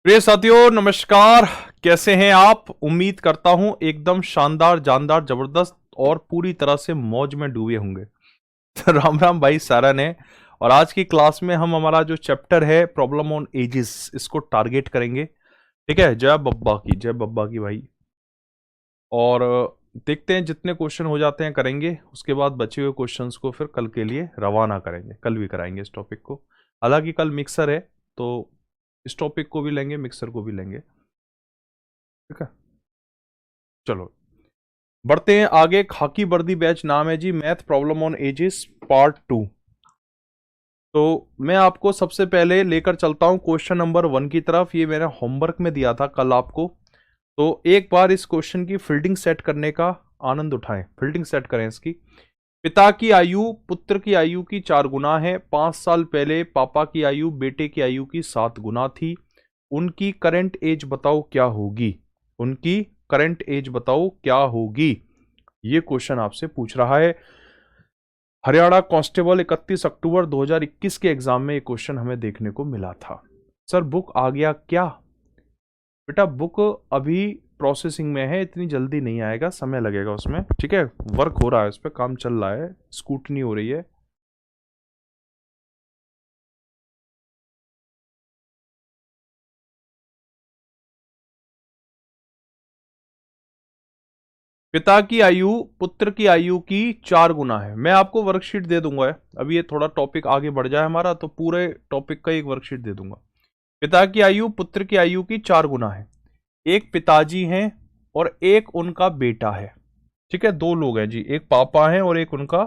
प्रिय साथियों नमस्कार। कैसे हैं आप? उम्मीद करता हूं एकदम शानदार जानदार जबरदस्त और पूरी तरह से मौज में डूबे होंगे। तो राम राम भाई सारा ने। और आज की क्लास में हम हमारा जो चैप्टर है प्रॉब्लम ऑन एजेस इसको टारगेट करेंगे। ठीक है, जय बब्बा की भाई। और देखते हैं जितने क्वेश्चन हो जाते हैं करेंगे, उसके बाद बचे हुए क्वेश्चंस को फिर कल के लिए रवाना करेंगे। कल भी कराएंगे इस टॉपिक को, हालांकि कल मिक्सर है तो इस टॉपिक को भी लेंगे, मिक्सर को भी लेंगे। ठीक है, चलो बढ़ते हैं आगे। खाकी वर्दी बैच नाम है जी, math problem on ages part 2। तो मैं आपको सबसे पहले लेकर चलता हूं क्वेश्चन नंबर 1 की तरफ। ये मैंने होमवर्क में दिया था कल आपको, तो एक बार इस क्वेश्चन की फील्डिंग सेट करने का आनंद उठाएं। फील्डिंग सेट करें इसकी। पिता की आयु पुत्र की आयु की 4 गुना है। 5 साल पहले पापा की आयु बेटे की आयु की 7 गुना थी। उनकी करंट एज बताओ क्या होगी। उनकी करंट एज बताओ क्या होगी, ये क्वेश्चन आपसे पूछ रहा है। हरियाणा कांस्टेबल 31 अक्टूबर 2021 के एग्जाम में ये क्वेश्चन हमें देखने को मिला था। सर बुक आ गया क्या? बेटा बुक अभी प्रोसेसिंग में है, इतनी जल्दी नहीं आएगा, समय लगेगा उसमें। ठीक है, वर्क हो रहा है, उस पर काम चल रहा है, स्कूटनी हो रही है। पिता की आयु पुत्र की आयु की 4 गुना है। मैं आपको वर्कशीट दे दूंगा। अभी ये थोड़ा टॉपिक आगे बढ़ जाए हमारा तो पूरे टॉपिक का एक वर्कशीट दे दूंगा। पिता की आयु पुत्र की आयु की 4 गुना है। एक पिताजी हैं और एक उनका बेटा है। ठीक है, 2 लोग हैं जी, एक पापा है और एक उनका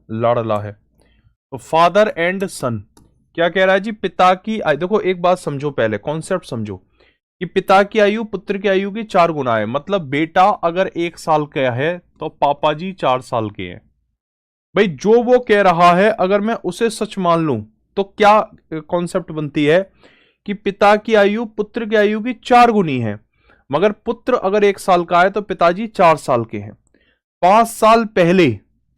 लाडला है। तो फादर एंड सन क्या कह रहा है जी? पिता की आयु, देखो एक बात समझो, पहले कॉन्सेप्ट समझो कि पिता की आयु पुत्र की आयु की 4 गुना है। मतलब बेटा अगर 1 साल का है तो पापा जी 4 साल के हैं। भाई जो वो कह रहा है अगर मैं उसे सच मान लूं तो क्या कॉन्सेप्ट बनती है कि पिता की आयु पुत्र की आयु की 4 गुनी है। मगर पुत्र अगर 1 साल का है तो पिताजी 4 साल के हैं। 5 साल पहले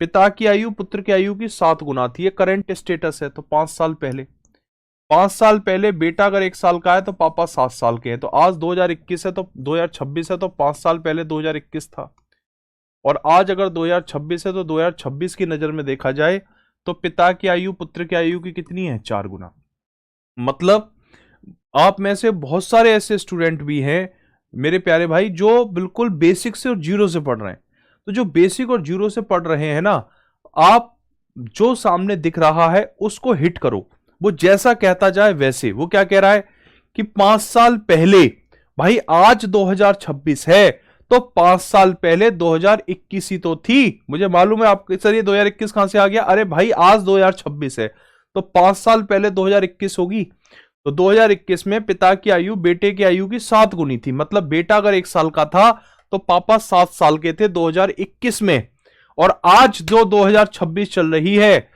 पिता की आयु पुत्र की आयु की 7 गुना थी। ये करंट स्टेटस है, तो 5 साल पहले, 5 साल पहले बेटा अगर 1 साल का है तो पापा 7 साल के हैं। तो आज 2021 है तो 2026 है तो 5 साल पहले 2021 था। और आज अगर 2026 है तो 2026 की नजर में देखा जाए तो पिता की आयु पुत्र की आयु की कितनी है? 4 गुना। मतलब आप में से बहुत सारे ऐसे स्टूडेंट भी हैं मेरे प्यारे भाई जो बिल्कुल बेसिक से और जीरो से पढ़ रहे हैं। तो जो बेसिक और जीरो से पढ़ रहे हैं ना, आप जो सामने दिख रहा है उसको हिट करो, वो जैसा कहता जाए वैसे। वो क्या कह रहा है कि 5 साल पहले, भाई आज 2026 है तो 5 साल पहले 2021 ही तो थी। मुझे मालूम है आपके सर ये 2021 कहां से आ गया। अरे भाई आज 2026 है तो 5 साल पहले 2021 होगी। तो 2021 में पिता की आयु बेटे की आयु की 7 गुनी थी। मतलब बेटा अगर 1 साल का था तो पापा 7 साल के थे 2021 में। और आज जो 2026 चल रही है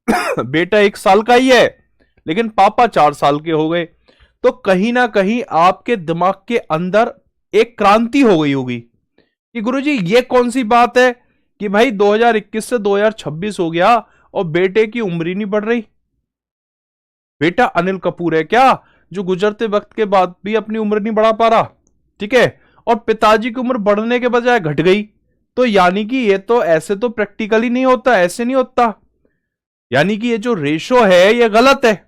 बेटा 1 साल का ही है लेकिन पापा 4 साल के हो गए। तो कहीं ना कहीं आपके दिमाग के अंदर एक क्रांति हो गई होगी कि गुरुजी ये कौन सी बात है कि भाई 2021 से 2026 हो गया और बेटे की उम्र ही नहीं बढ़ रही। बेटा अनिल कपूर है क्या जो गुजरते वक्त के बाद भी अपनी उम्र नहीं बढ़ा पा रहा? ठीक है, और पिताजी की उम्र बढ़ने के बजाय घट गई। तो यानी कि ये तो ऐसे तो प्रैक्टिकली नहीं होता, ऐसे नहीं होता। यानी कि ये जो रेशो है ये गलत है,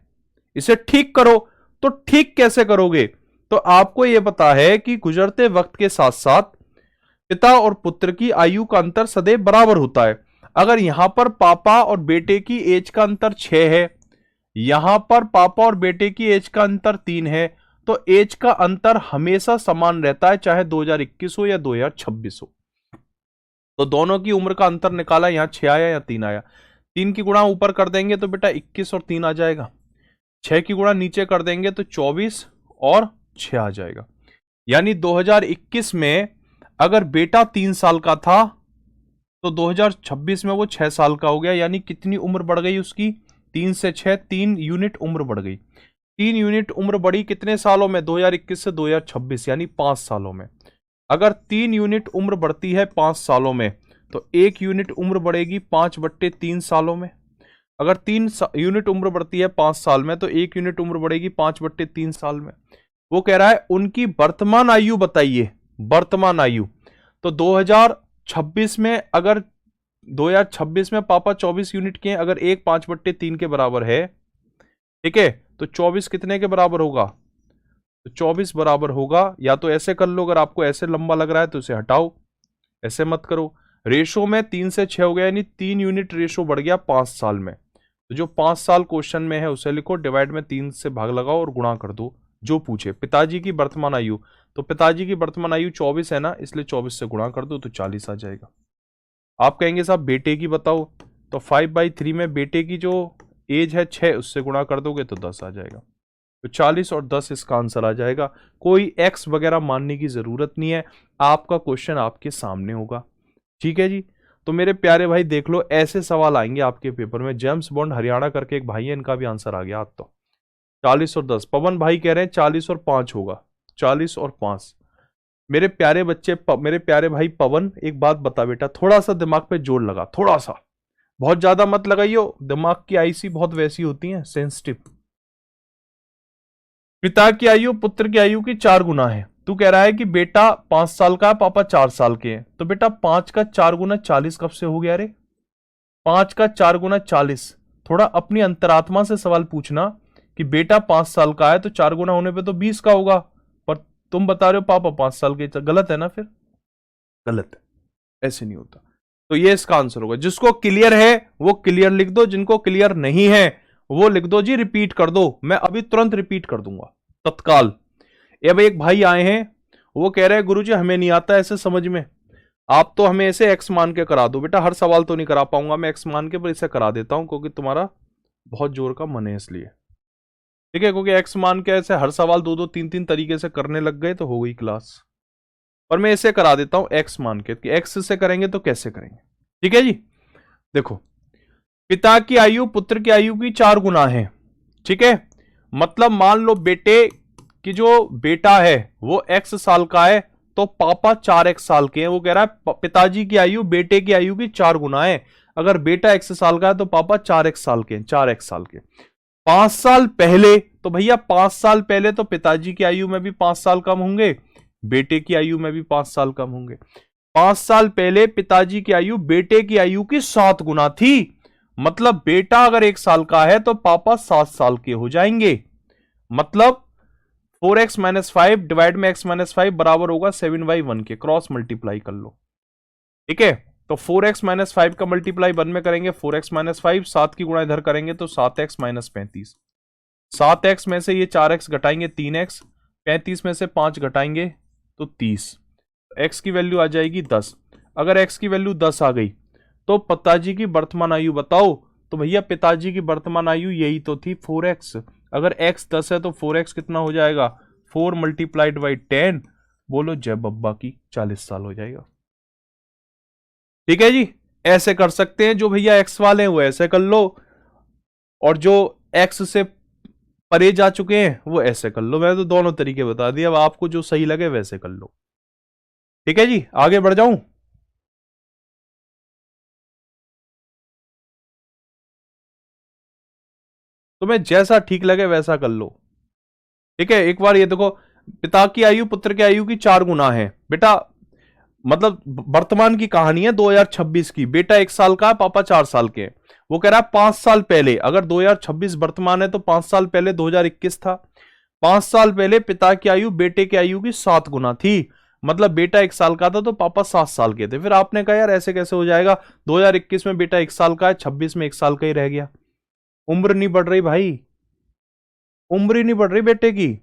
इसे ठीक करो। तो ठीक कैसे करोगे? तो आपको यह पता है कि गुजरते वक्त के साथ साथ पिता और पुत्र की आयु का अंतर सदैव बराबर होता है। अगर यहां पर पापा और बेटे की एज का अंतर 6 है, यहां पर पापा और बेटे की एज का अंतर 3 है, तो एज का अंतर हमेशा समान रहता है, चाहे 2021 हो या 2026 हो। तो दोनों की उम्र का अंतर निकाला, यहां 6 आया या 3 आया। 3 की गुणा ऊपर कर देंगे तो बेटा 21 और 3 आ जाएगा। 6 की गुणा नीचे कर देंगे तो 24 और 6 आ जाएगा। यानी 2021 में अगर बेटा 3 साल का था तो 2026 में वो 6 साल का हो गया। यानी कितनी उम्र बढ़ गई उसकी? 3 से 6, 3 यूनिट उम्र बढ़ गई। 3 यूनिट उम्र बढ़ी कितने सालों में? 2021 से 2026, यानी 5 सालों में। अगर 3 यूनिट उम्र बढ़ती है 5 सालों में तो 1 यूनिट उम्र बढ़ेगी 5/3 सालों में। अगर 3 यूनिट उम्र बढ़ती है 5 साल में तो 1 यूनिट उम्र बढ़ेगी 5/3 साल में। वो कह रहा है उनकी वर्तमान आयु बताइए, वर्तमान आयु। तो 2026 में अगर 2026 में पापा 24 यूनिट के हैं, अगर 1 5/3 के बराबर है, ठीक है, तो 24 कितने के बराबर होगा? तो 24 बराबर होगा, या तो ऐसे कर लो, अगर आपको ऐसे लंबा लग रहा है तो इसे हटाओ, ऐसे मत करो। रेशो में 3 से 6 हो गया, यानी 3 यूनिट रेशो बढ़ गया 5 साल में। तो जो 5 साल क्वेश्चन में है उसे लिखो, डिवाइड में 3 से भाग लगाओ और गुणा कर दो जो पूछे। पिताजी की वर्तमान आयु, तो पिताजी की वर्तमान आयु 24 है ना, इसलिए 24 से गुणा कर दो तो 40 आ जाएगा। आप कहेंगे साहब बेटे की बताओ, तो 5/3 में बेटे की जो एज है 6, उससे गुणा कर दोगे तो 10 आ जाएगा। तो 40 और 10 इसका आंसर आ जाएगा। कोई एक्स वगैरह मानने की जरूरत नहीं है, आपका क्वेश्चन आपके सामने होगा। ठीक है जी। तो मेरे प्यारे भाई देख लो, ऐसे सवाल आएंगे आपके पेपर में। जेम्स बॉन्ड हरियाणा करके एक भाई है, इनका भी आंसर आ गया। आज तो 40 और 10, पवन भाई कह रहे हैं 40 और 5 होगा, 40 और 5। मेरे प्यारे बच्चे, मेरे प्यारे भाई पवन, एक बात बता बेटा, थोड़ा सा दिमाग पे जोर लगा, थोड़ा सा, बहुत ज्यादा मत लगाइयो, दिमाग की आईसी बहुत वैसी होती है, सेंसिटिव। पिता की आयु पुत्र की आयु की 4 गुना है। तू कह रहा है कि बेटा 5 साल का है, पापा 4 साल के हैं, तो बेटा 5 का 4 गुना 40 कब से हो गया रे? 5 का 4 गुना 40। थोड़ा अपनी अंतरात्मा से सवाल पूछना कि बेटा 5 साल का है तो 4 गुना होने पे तो 20 का होगा, पर तुम बता रहे हो पापा 5 साल के। गलत है ना, फिर गलत है, ऐसे नहीं होता। तो ये इसका आंसर होगा। जिसको क्लियर है वो क्लियर लिख दो, जिनको क्लियर नहीं है वो लिख दो जी रिपीट कर दो। मैं अभी तुरंत रिपीट कर दूंगा तत्काल। अब एक भाई आए हैं, वो कह रहे हैं गुरुजी हमें नहीं आता ऐसे समझ में, आप तो हमें ऐसे एक्स मान के करा दो। बेटा हर सवाल तो नहीं करा पाऊंगा मैं एक्स मान के, पर इसे करा देता हूं क्योंकि तुम्हारा बहुत जोर का मन है इसलिए। ठीक है, क्योंकि एक्स मान के ऐसे हर सवाल 2-2 3-3 तरीके से करने लग गए तो हो गई क्लास। पर मैं इसे करा देता हूं एक्स मान के, कि एक्स से करेंगे तो कैसे करेंगे। ठीक है जी। देखो, पिता की आयु पुत्र की आयु की 4 गुना है। ठीक है, मतलब मान लो बेटे कि जो बेटा है वो x साल का है, तो पापा 4x साल के हैं। वो कह रहा है पिताजी की आयु बेटे की आयु की 4 गुना है। अगर बेटा x साल का है तो पापा 4x साल के हैं, 4x साल के। 5 साल पहले, तो भैया 5 साल पहले तो पिताजी की आयु में भी 5 साल कम होंगे, बेटे की आयु में भी 5 साल कम होंगे। 5 साल पहले पिताजी की आयु बेटे की आयु की 7 गुना थी। मतलब बेटा अगर 1 साल का है तो पापा 7 साल के हो जाएंगे। मतलब 4x - 5 डिवाइड में x - 5 बराबर होगा 7/1 के। क्रॉस मल्टीप्लाई कर लो। ठीक है, तो 4x - 5 का मल्टीप्लाई 1 में करेंगे 4x - 5, 7 की गुणा इधर करेंगे तो 7x - 35। 7x में से ये 4x घटाएंगे 3x, 35 में से 5 घटाएंगे तो 30। x की वैल्यू आ जाएगी 10। अगर x की वैल्यू 10 आ गई तो पिताजी की वर्तमान आयु बताओ। तो भैया पिताजी की वर्तमान आयु यही तो थी 4x। अगर x 10 है तो 4x कितना हो जाएगा? 4 × 10। बोलो जय बब्बा की, 40 साल हो जाएगा। ठीक है जी, ऐसे कर सकते हैं। जो भैया x वाले हैं वो ऐसे कर लो, और जो x से परे जा चुके हैं वो ऐसे कर लो। मैंने तो दोनों तरीके बता दिए, अब आपको जो सही लगे वैसे कर लो। ठीक है जी, आगे बढ़ जाऊं। तुम्हें जैसा ठीक लगे वैसा कर लो। ठीक है, एक बार ये देखो, पिता की आयु पुत्र की आयु की 4 गुना है। बेटा मतलब वर्तमान की कहानी है 2026 की। बेटा 1 साल का है, पापा 4 साल के। वो कह रहा है 5 साल पहले, अगर 2026 वर्तमान है तो 5 साल पहले 2021 था। 5 साल पहले पिता की आयु बेटे की आयु की 7 गुना थी। मतलब बेटा 1 साल का था तो पापा 7 साल के थे। फिर आपने कहा यार ऐसे कैसे हो जाएगा, 2021 में बेटा 1 साल का है, 26 में 1 साल का ही रह गया। उम्र नहीं बढ़ रही भाई, उम्र ही नहीं बढ़ रही बेटे की,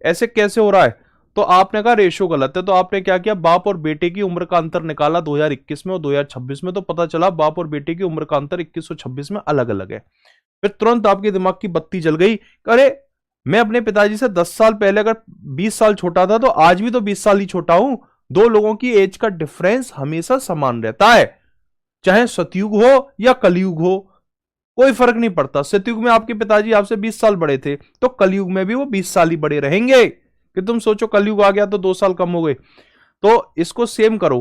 ऐसे कैसे हो रहा है? तो आपने कहा रेशो गलत है, तो आपने क्या किया, बाप और बेटे की उम्र का अंतर निकाला 2021 में और 2026 में, तो पता चला बाप और बेटे की उम्र का अंतर 21 और 26 में अलग अलग है। फिर तुरंत आपके दिमाग की बत्ती जल गई, अरे मैं अपने पिताजी से 10 साल पहले अगर 20 साल छोटा था तो आज भी तो 20 साल ही छोटा हूं। दो लोगों की एज का डिफरेंस हमेशा समान रहता है, चाहे सतयुग हो या कलयुग हो, कोई फर्क नहीं पड़ता। सतयुग में आपके पिताजी आपसे 20 साल बड़े थे तो कलयुग में भी वो 20 साल ही बड़े रहेंगे। कि तुम सोचो कलयुग आ गया तो 2 साल कम हो गए। तो इसको सेम करो,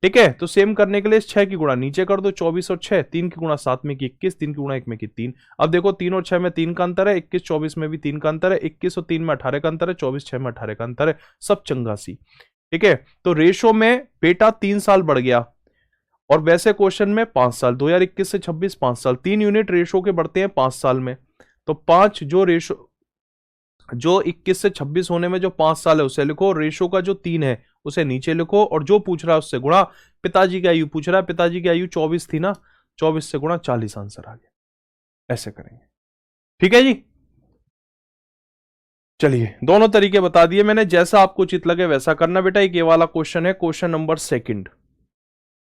ठीक है, तो सेम करने के लिए 6 की गुणा नीचे कर दो, 24 और 6, 3 की गुणा 7 में की 21, 3 की गुणा 1 में की 3। अब देखो 3 और 6 में 3 का अंतर है, 21 24 में भी 3 का अंतर है, 21 और 3 में 18 का अंतर है, 24 6 में 18 का अंतर है, सब चंगासी। ठीक है, तो रेशो में बेटा 3 साल बढ़ गया, और वैसे क्वेश्चन में 5 साल, 2021 से 26 5 साल, 3 यूनिट रेशो के बढ़ते हैं 5 साल में, तो 5 जो रेशो जो 21 से 26 होने में जो 5 साल है उसे लिखो, रेशो का जो 3 है उसे नीचे लिखो, और जो पूछ रहा है उससे गुणा। पिताजी की आयु पूछ रहा है, पिताजी की आयु 24 थी ना, 24 से गुणा 40 आंसर आ गया। ऐसे करेंगे, ठीक है जी। चलिए, दोनों तरीके बता दिए मैंने, जैसा आपको उचित लगे वैसा करना बेटा। एक ये वाला क्वेश्चन है, क्वेश्चन नंबर 2,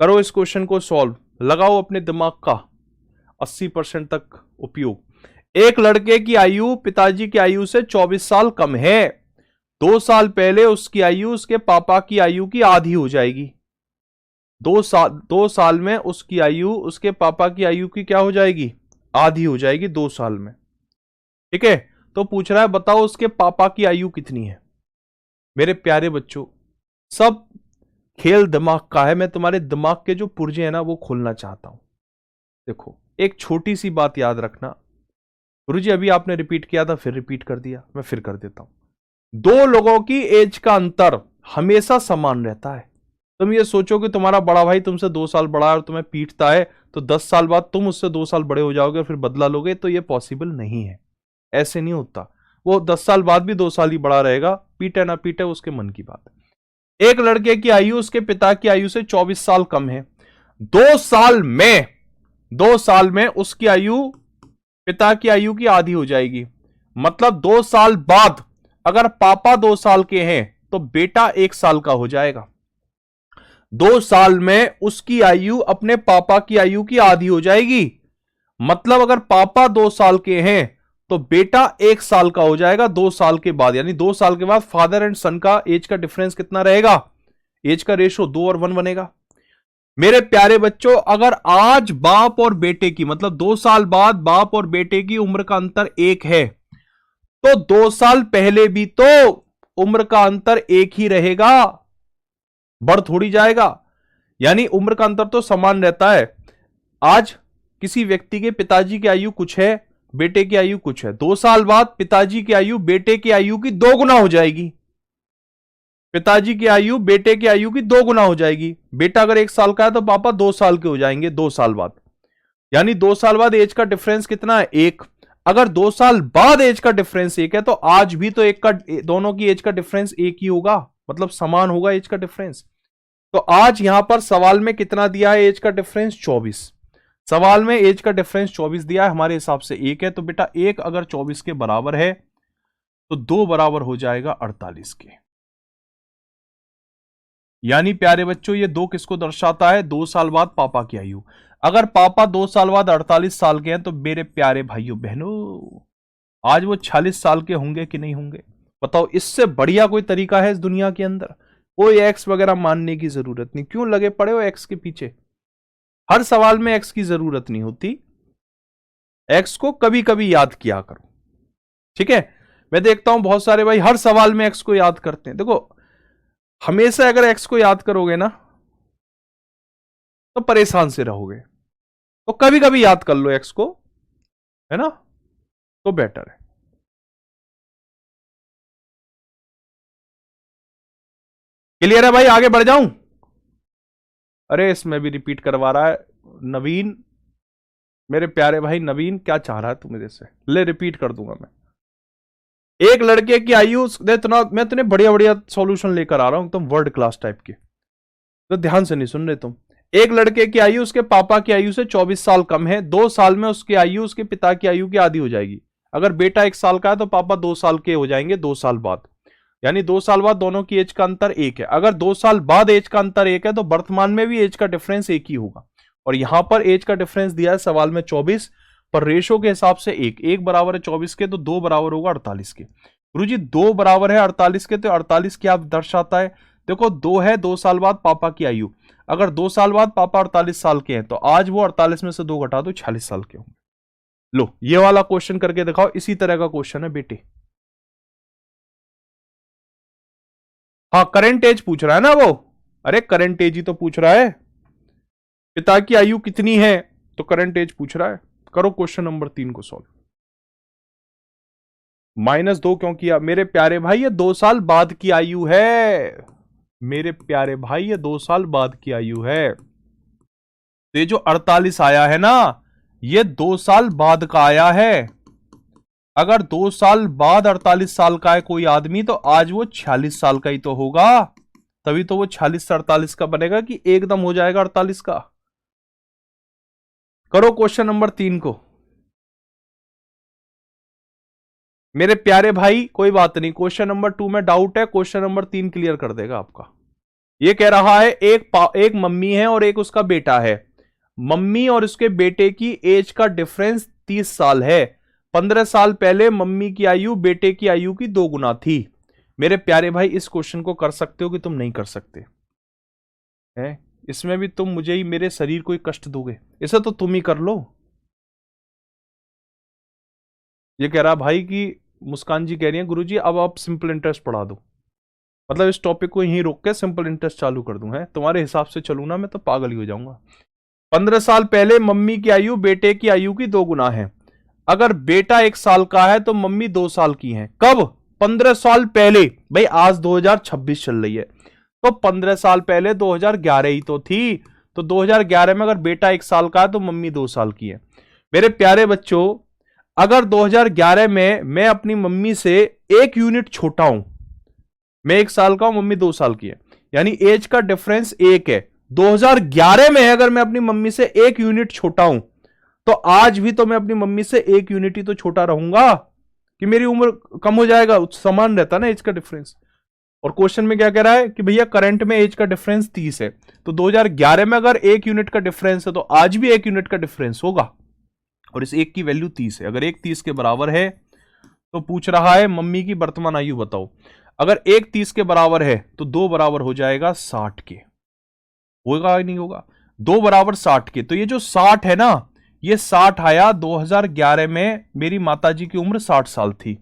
करो इस क्वेश्चन को सॉल्व, लगाओ अपने दिमाग का 80% तक उपयोग। एक लड़के की आयु पिताजी की आयु से 24 साल कम है, 2 साल पहले उसकी आयु उसके पापा की आयु की आधी हो जाएगी। 2 साल में उसकी आयु उसके पापा की आयु की क्या हो जाएगी, आधी हो जाएगी 2 साल में। ठीक है, तो पूछ रहा है बताओ उसके पापा की आयु कितनी है। मेरे प्यारे बच्चों, सब खेल दिमाग का है, मैं तुम्हारे दिमाग के जो पुर्जे हैं ना वो खोलना चाहता हूं। देखो, एक छोटी सी बात याद रखना, गुरुजी अभी आपने रिपीट किया था फिर रिपीट कर दिया, मैं फिर कर देता हूं। 2 लोगों की एज का अंतर हमेशा समान रहता है। तुम ये सोचो कि तुम्हारा बड़ा भाई तुमसे 2 साल बड़ा है और तुम्हें पीटता है, तो 10 साल बाद तुम उससे 2 साल बड़े हो जाओगे और फिर बदला लोगे, तो ये पॉसिबल नहीं है, ऐसे नहीं होता। वो 10 साल बाद भी 2 साल ही बड़ा रहेगा, पीटे ना पीटे उसके मन की बात है। एक लड़के की आयु उसके पिता की आयु से 24 साल कम है, 2 साल में उसकी आयु पिता की आयु की आधी हो जाएगी। मतलब 2 साल बाद अगर पापा 2 साल के हैं तो बेटा 1 साल का हो जाएगा। 2 साल में उसकी आयु अपने पापा की आयु की आधी हो जाएगी। मतलब अगर पापा 2 साल के हैं तो बेटा 1 साल का हो जाएगा 2 साल के बाद। यानी 2 साल के बाद फादर एंड सन का एज का डिफरेंस कितना रहेगा, एज का रेशो 2 और 1 बनेगा। मेरे प्यारे बच्चों, अगर आज बाप और बेटे की, मतलब 2 साल बाद बाप और बेटे की उम्र का अंतर 1 है, तो 2 साल पहले भी तो उम्र का अंतर 1 ही रहेगा, बढ़ थोड़ी जाएगा। यानी उम्र का अंतर तो समान रहता है। आज किसी व्यक्ति के पिताजी की आयु कुछ है, बेटे की आयु कुछ है, 2 साल बाद पिताजी की आयु बेटे की आयु की 2 गुना हो जाएगी। पिताजी की आयु बेटे की आयु की 2 गुना हो जाएगी। बेटा अगर 1 साल का है तो पापा 2 साल के हो जाएंगे 2 साल बाद। यानी 2 साल बाद एज का डिफरेंस कितना है, 1। अगर 2 साल बाद एज का डिफरेंस 1 है तो आज भी तो दोनों की एज का डिफरेंस 1 ही होगा, मतलब समान होगा एज का डिफरेंस। तो आज यहां पर सवाल में कितना दिया है एज का डिफरेंस, 24। सवाल में एज का डिफरेंस 24 दिया है, हमारे हिसाब से 1 है। तो बेटा 1 अगर 24 के बराबर है तो 2 बराबर हो जाएगा 48 के। यानी प्यारे बच्चों, ये 2 किसको दर्शाता है, 2 साल बाद पापा की आयु। अगर पापा 2 साल बाद 48 साल के हैं तो मेरे प्यारे भाइयों बहनों, आज वो 46 साल के होंगे कि नहीं होंगे। बताओ, इससे बढ़िया कोई तरीका है इस दुनिया के अंदर? कोई एक्स वगैरह मानने की जरूरत नहीं। क्यों लगे पड़े हो एक्स के पीछे? हर सवाल में एक्स की जरूरत नहीं होती, एक्स को कभी कभी याद किया करो, ठीक है। मैं देखता हूं बहुत सारे भाई हर सवाल में एक्स को याद करते हैं। देखो, हमेशा अगर एक्स को याद करोगे ना तो परेशान से रहोगे, तो कभी कभी याद कर लो एक्स को, है ना, तो बेटर है। क्लियर है भाई, आगे बढ़ जाऊं? अरे इसमें भी रिपीट करवा रहा है नवीन, मेरे प्यारे भाई नवीन, क्या चाह रहा है तू मेरे से? ले रिपीट कर दूंगा मैं। एक लड़के की आयु, मैं तुम्हें बढ़िया बढ़िया सॉल्यूशन लेकर आ रहा हूं एकदम वर्ल्ड क्लास टाइप के, तो ध्यान से नहीं सुन रहे तुम। एक लड़के की आयु उसके पापा की आयु से 24 साल कम है, 2 साल में उसकी आयु उसके पिता की आयु की आधी हो जाएगी। अगर बेटा 1 साल का है तो पापा 2 साल के हो जाएंगे 2 साल बाद। यानी 2 साल बाद दोनों की एज का अंतर 1 है। अगर 2 साल बाद एज का अंतर 1 है तो वर्तमान में भी एज का डिफरेंस 1 ही होगा। और यहां पर एज का डिफरेंस दिया है सवाल में 24, पर रेशो के हिसाब से 1 बराबर है 24 के, तो 2 बराबर होगा 48 के। गुरुजी 2 बराबर है 48 के, तो 48 क्या दर्शाता है? देखो 2 है 2 साल बाद पापा की आयु, अगर 2 साल बाद पापा 48 साल के हैं तो आज वो 48 में से 2 घटा दो 46 साल के होंगे। लो, ये वाला क्वेश्चन करके दिखाओ, इसी तरह का क्वेश्चन है बेटे। हाँ, करंट एज पूछ रहा है ना वो, अरे करंट एज ही तो पूछ रहा है, पिता की आयु कितनी है तो करंट एज पूछ रहा है। करो क्वेश्चन नंबर 3 को सॉल्व। -2 क्यों किया मेरे प्यारे भाई? ये 2 साल बाद की आयु है मेरे प्यारे भाई, ये 2 साल बाद की आयु है। तो ये जो 48 आया है ना, ये 2 साल बाद का आया है। अगर 2 साल बाद 48 साल का है कोई आदमी, तो आज वो 46 साल का ही तो होगा, तभी तो वो 46 से 48 का बनेगा कि एकदम हो जाएगा 48 का। करो क्वेश्चन नंबर 3 को मेरे प्यारे भाई। कोई बात नहीं, क्वेश्चन नंबर 2 में डाउट है, क्वेश्चन नंबर 3 क्लियर कर देगा आपका। ये कह रहा है एक मम्मी है और एक उसका बेटा है। मम्मी और उसके बेटे की एज का डिफरेंस 30 साल है। 15 साल पहले मम्मी की आयु बेटे की आयु की 2 गुना थी। मेरे प्यारे भाई, इस क्वेश्चन को कर सकते हो कि तुम नहीं कर सकते हैं? इसमें भी तुम मुझे ही, मेरे शरीर को ही कष्ट दोगे, इसे तो तुम ही कर लो। ये कह रहा भाई कि मुस्कान जी कह रही है गुरुजी अब आप सिंपल इंटरेस्ट पढ़ा दो, मतलब इस टॉपिक को यहीं रोक के सिंपल इंटरेस्ट चालू कर दूं। है तुम्हारे हिसाब से चलूं ना मैं तो पागल ही हो जाऊंगा। 15 साल पहले मम्मी की आयु बेटे की आयु की 2 गुना है। अगर बेटा 1 साल का है तो मम्मी 2 साल की है। कब? 15 साल पहले। भाई आज 2026 चल रही है, तो 15 साल पहले 2011 ही तो थी। तो 2011 में अगर बेटा 1 साल का है तो मम्मी 2 साल की है। मेरे प्यारे बच्चों, अगर 2011 में मैं अपनी मम्मी से 1 यूनिट छोटा हूं, मैं 1 साल का हूं, मम्मी 2 साल की है, यानी एज का डिफरेंस 1 है। 2011 में अगर मैं अपनी मम्मी से 1 यूनिट छोटा हूं, तो आज भी तो मैं अपनी मम्मी से 1 यूनिट ही तो छोटा रहूंगा, कि मेरी उम्र कम हो जाएगा? समान रहता ना एज का डिफरेंस। और क्वेश्चन में क्या कह रहा है कि भैया करंट में एज का डिफरेंस 30 है, तो 2011 में अगर 1 यूनिट का डिफरेंस है तो आज भी 1 यूनिट का डिफरेंस होगा, और इस 1 की वैल्यू 30 है। अगर 1 30 के बराबर है तो पूछ रहा है मम्मी की वर्तमान आयु बताओ। अगर 1 30 के बराबर है तो 2 बराबर हो जाएगा 60 के। होगा या नहीं होगा? 2 बराबर 60 के। तो ये जो 60 है ना, ये 60 आया 2011 में, मेरी माताजी की उम्र 60 साल थी।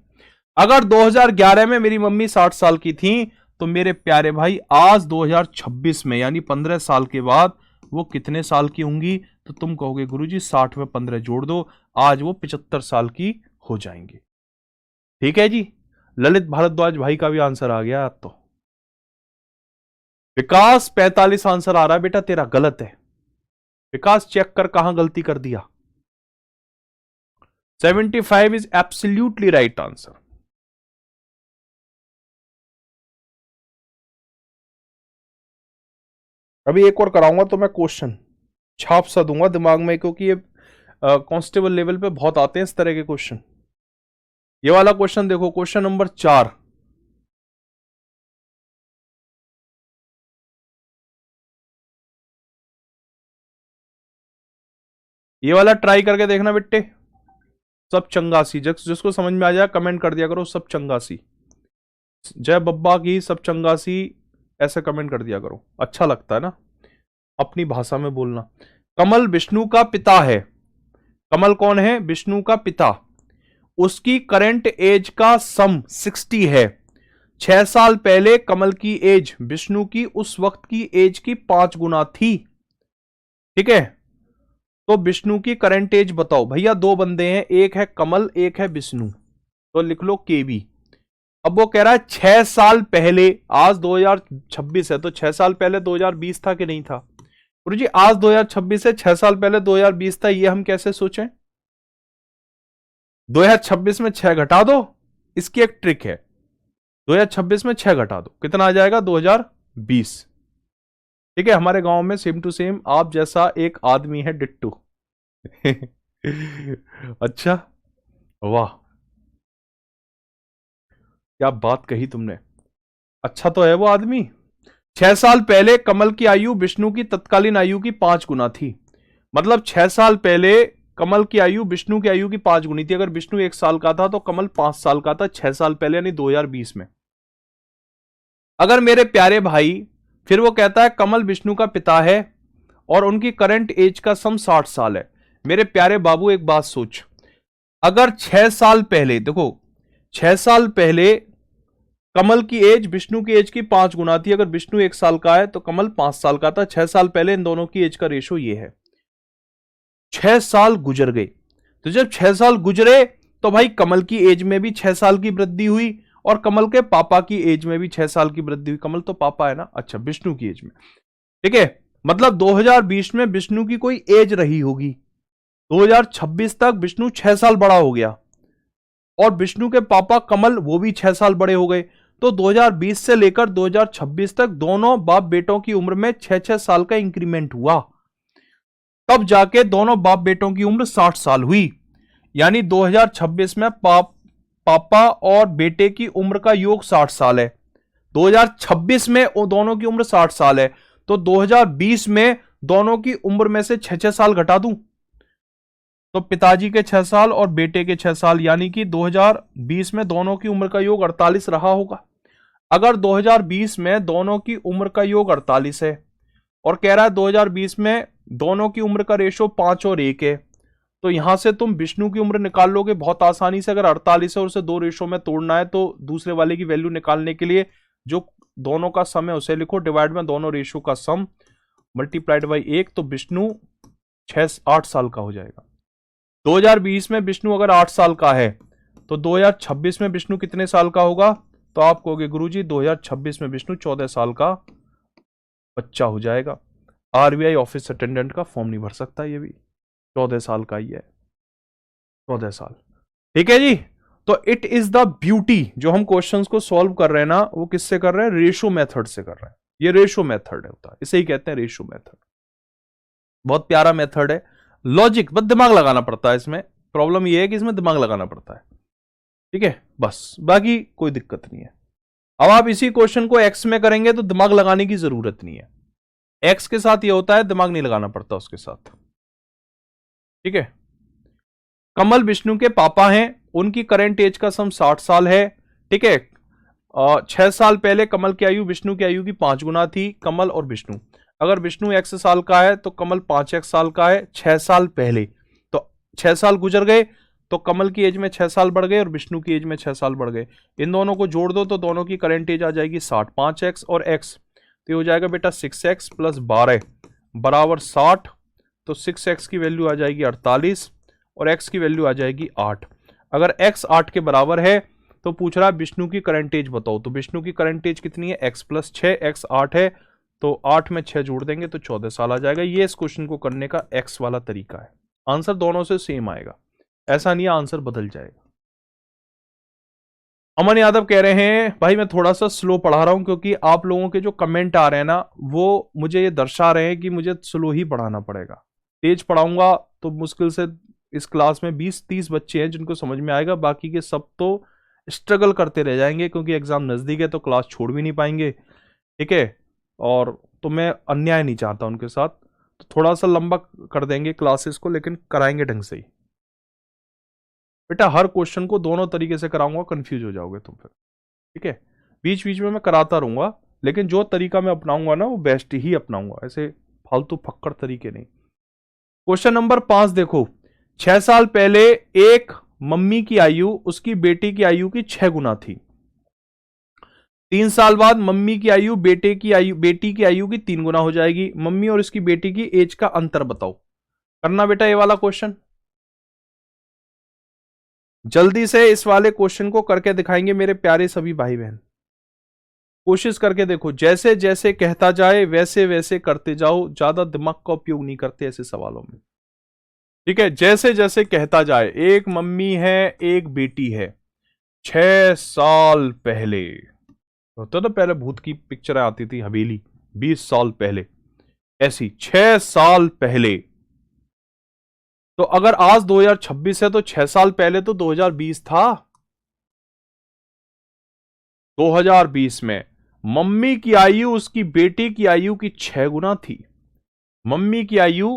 अगर 2011 में मेरी मम्मी 60 साल की थी, तो मेरे प्यारे भाई आज 2026 में यानी 15 साल के बाद वो कितने साल की होंगी? तो तुम कहोगे गुरुजी 60 में 15 जोड़ दो, आज वो 75 साल की हो जाएंगी। ठीक है जी, ललित भारद्वाज भाई का भी आंसर आ गया। तो विकास 45 आंसर आ रहा है बेटा, तेरा गलत है। विकास चेक कर कहां गलती कर दिया। 75 इज एब्सोल्युटली राइट आंसर। अभी एक और कराऊंगा तो मैं क्वेश्चन छाप सा दूंगा दिमाग में, क्योंकि ये कांस्टेबल लेवल पे बहुत आते हैं इस तरह के क्वेश्चन। ये वाला क्वेश्चन देखो, क्वेश्चन नंबर 4। ये वाला ट्राई करके देखना बेटे। सब चंगासी, जिसको समझ में आ जाए कमेंट कर दिया करो, सब चंगासी। जय बब्बा की सब चंगासी ऐसे कमेंट कर दिया करो, अच्छा लगता है ना अपनी भाषा में बोलना। कमल विष्णु का पिता है। कमल कौन है? विष्णु का पिता। उसकी करंट एज का सम 60 है। 6 साल पहले कमल की एज विष्णु की उस वक्त की एज की 5 गुना थी। ठीक है, तो विष्णु की करंट एज बताओ। भैया 2 बंदे हैं, एक है कमल एक है विष्णु, तो लिख लो केबी। अब वो कह रहा है 6 साल पहले, आज 2026 है तो 6 साल पहले 2020 था कि नहीं था? गुरुजी आज 2026 है, 6 साल पहले 2020 था, ये हम कैसे सोचें? 2026 में 6 घटा दो, इसकी एक ट्रिक है। 2026 में 6 घटा दो, कितना आ जाएगा? 2020। ठीक है, हमारे गांव में सेम टू सेम आप जैसा एक आदमी है, डिट्टू। अच्छा, वाह क्या बात कही तुमने। अच्छा तो है वो आदमी। 6 साल पहले कमल की आयु विष्णु की तत्कालीन आयु की 5 गुना थी। मतलब 6 साल पहले कमल की आयु विष्णु की आयु की 5 गुनी थी। अगर विष्णु 1 साल का था तो कमल 5 साल का था 6 साल पहले, यानी 2020 में। अगर मेरे प्यारे भाई, फिर वो कहता है कमल विष्णु का पिता है और उनकी करंट एज का सम 60 साल है। मेरे प्यारे बाबू एक बात सोच, अगर 6 साल पहले, देखो 6 साल पहले कमल की एज विष्णु की एज की 5 गुना थी। अगर विष्णु 1 साल का है तो कमल 5 साल का था। 6 साल पहले इन दोनों की एज का रेशो ये है। 6 साल गुजर गए, तो जब 6 साल गुजरे तो भाई कमल की एज में भी 6 साल की वृद्धि हुई और कमल के पापा की एज में भी 6 साल की वृद्धि हुई। कमल तो पापा है ना, अच्छा विष्णु की एज में, ठीक है। मतलब 2020 में विष्णु की कोई एज रही होगी, 2026 तक विष्णु 6 साल बड़ा हो गया और विष्णु के पापा कमल वो भी 6 साल बड़े हो गए। तो 2020 से लेकर 2026 तक दोनों बाप बेटों की उम्र में 6-6 साल का इंक्रीमेंट हुआ, तब जाके दोनों बाप बेटों की उम्र 60 साल हुई। यानी 2026 में पापा और बेटे की उम्र का योग 60 साल है। 2026 में दोनों की उम्र 60 साल है, तो 2020 में दोनों की उम्र में से 6-6 साल घटा दूं तो पिताजी के 6 साल और बेटे के 6 साल, यानी कि 2020 में दोनों की उम्र का योग 48 रहा होगा। अगर 2020 में दोनों की उम्र का योग 48 है और कह रहा है 2020 में दोनों की उम्र का रेशो 5 और 1 है, तो यहां से तुम विष्णु की उम्र निकाल लोगे बहुत आसानी से। अगर 48 है और उसे 2 रेशो में तोड़ना है तो दूसरे वाले की वैल्यू निकालने के लिए जो दोनों का सम है उसे लिखो, डिवाइड में दोनों रेशो का सम मल्टीप्लाइड बाई 1, तो विष्णु 8 साल का हो जाएगा। 2020 में विष्णु अगर 8 साल का है तो 2026 में विष्णु कितने साल का होगा? तो आप कहोगे गुरुजी 2026 में विष्णु 14 साल का बच्चा हो जाएगा। आरबीआई ऑफिस अटेंडेंट का फॉर्म नहीं भर सकता, ये भी 14 साल का ही है, 14 साल। ठीक है जी। तो इट इज द ब्यूटी, जो हम क्वेश्चंस को सॉल्व कर रहे हैं ना, वो किससे कर रहे हैं? रेशो मेथड से कर रहे हैं। ये रेशो मेथड होता है, इसे ही कहते हैं रेशो मेथड। बहुत प्यारा मेथड है, लॉजिक, बस दिमाग लगाना पड़ता है इसमें। प्रॉब्लम ये है कि इसमें दिमाग लगाना पड़ता है, ठीक है, बस, बाकी कोई दिक्कत नहीं है। अब आप इसी क्वेश्चन को एक्स में करेंगे तो दिमाग लगाने की जरूरत नहीं है। एक्स के साथ ये होता है, दिमाग नहीं लगाना पड़ता उसके साथ, ठीक है। कमल विष्णु के पापा हैं, उनकी करंट एज का सम 60 साल है, ठीक है। 6 साल पहले कमल की आयु विष्णु की आयु की 5 गुना थी, कमल और विष्णु। अगर विष्णु x साल का है तो कमल 5x साल का है 6 साल पहले, तो 6 साल गुजर गए तो कमल की एज में 6 साल बढ़ गए और विष्णु की एज में 6 साल बढ़ गए। इन दोनों को जोड़ दो तो दोनों की करंट एज आ जाएगी 60, 5x और x, तो हो जाएगा बेटा 6x प्लस 12 बराबर 60। तो 6x की वैल्यू आ जाएगी 48 और x की वैल्यू आ जाएगी 8। अगर x 8 के बराबर है तो पूछ रहा है विष्णु की करंट एज बताओ, तो विष्णु की करंट एज कितनी है? x प्लस 6, x 8 है, तो 8 में 6 जोड़ देंगे तो 14 साल आ जाएगा। ये इस क्वेश्चन को करने का x वाला तरीका है। आंसर दोनों से सेम आएगा, ऐसा नहीं आंसर बदल जाएगा। अमन यादव कह रहे हैं भाई मैं थोड़ा सा स्लो पढ़ा रहा हूं क्योंकि आप लोगों के जो कमेंट आ रहे हैं ना वो मुझे ये दर्शा रहे हैं कि मुझे स्लो ही पढ़ाना पड़ेगा। तेज पढ़ाऊंगा तो मुश्किल से इस क्लास में 20-30 बच्चे हैं जिनको समझ में आएगा, बाकी के सब तो स्ट्रगल करते रह जाएंगे क्योंकि एग्जाम नजदीक है तो क्लास छोड़ भी नहीं पाएंगे, ठीक है। और तो मैं अन्याय नहीं चाहता उनके साथ, तो थोड़ा सा लंबा कर देंगे क्लासेस को, लेकिन कराएंगे ढंग से ही। बेटा हर क्वेश्चन को दोनों तरीके से कराऊंगा, कंफ्यूज हो जाओगे तुम फिर, ठीक है। बीच बीच में मैं कराता रहूंगा, लेकिन जो तरीका मैं अपनाऊंगा ना वो बेस्ट ही अपनाऊंगा, ऐसे फालतू फक्कड़ तरीके नहीं। क्वेश्चन नंबर 5 देखो, 6 साल पहले एक मम्मी की आयु उसकी बेटी की आयु की 6 गुना थी। 3 साल बाद मम्मी की आयु बेटी की आयु की 3 गुना हो जाएगी। मम्मी और इसकी बेटी की एज का अंतर बताओ। करना बेटा ये वाला क्वेश्चन, जल्दी से इस वाले क्वेश्चन को करके दिखाएंगे मेरे प्यारे सभी भाई बहन। कोशिश करके देखो, जैसे जैसे कहता जाए वैसे वैसे करते जाओ, ज्यादा दिमाग का उपयोग नहीं करते ऐसे सवालों में, ठीक है। जैसे जैसे कहता जाए, एक मम्मी है एक बेटी है, 6 साल पहले होता था, पहले भूत की पिक्चर आती थी हवेली, 20 साल पहले, ऐसी 6 साल पहले। तो अगर आज 2026 है तो 6 साल पहले तो 2020 था। 2020 में मम्मी की आयु उसकी बेटी की आयु की 6 गुना थी। मम्मी की आयु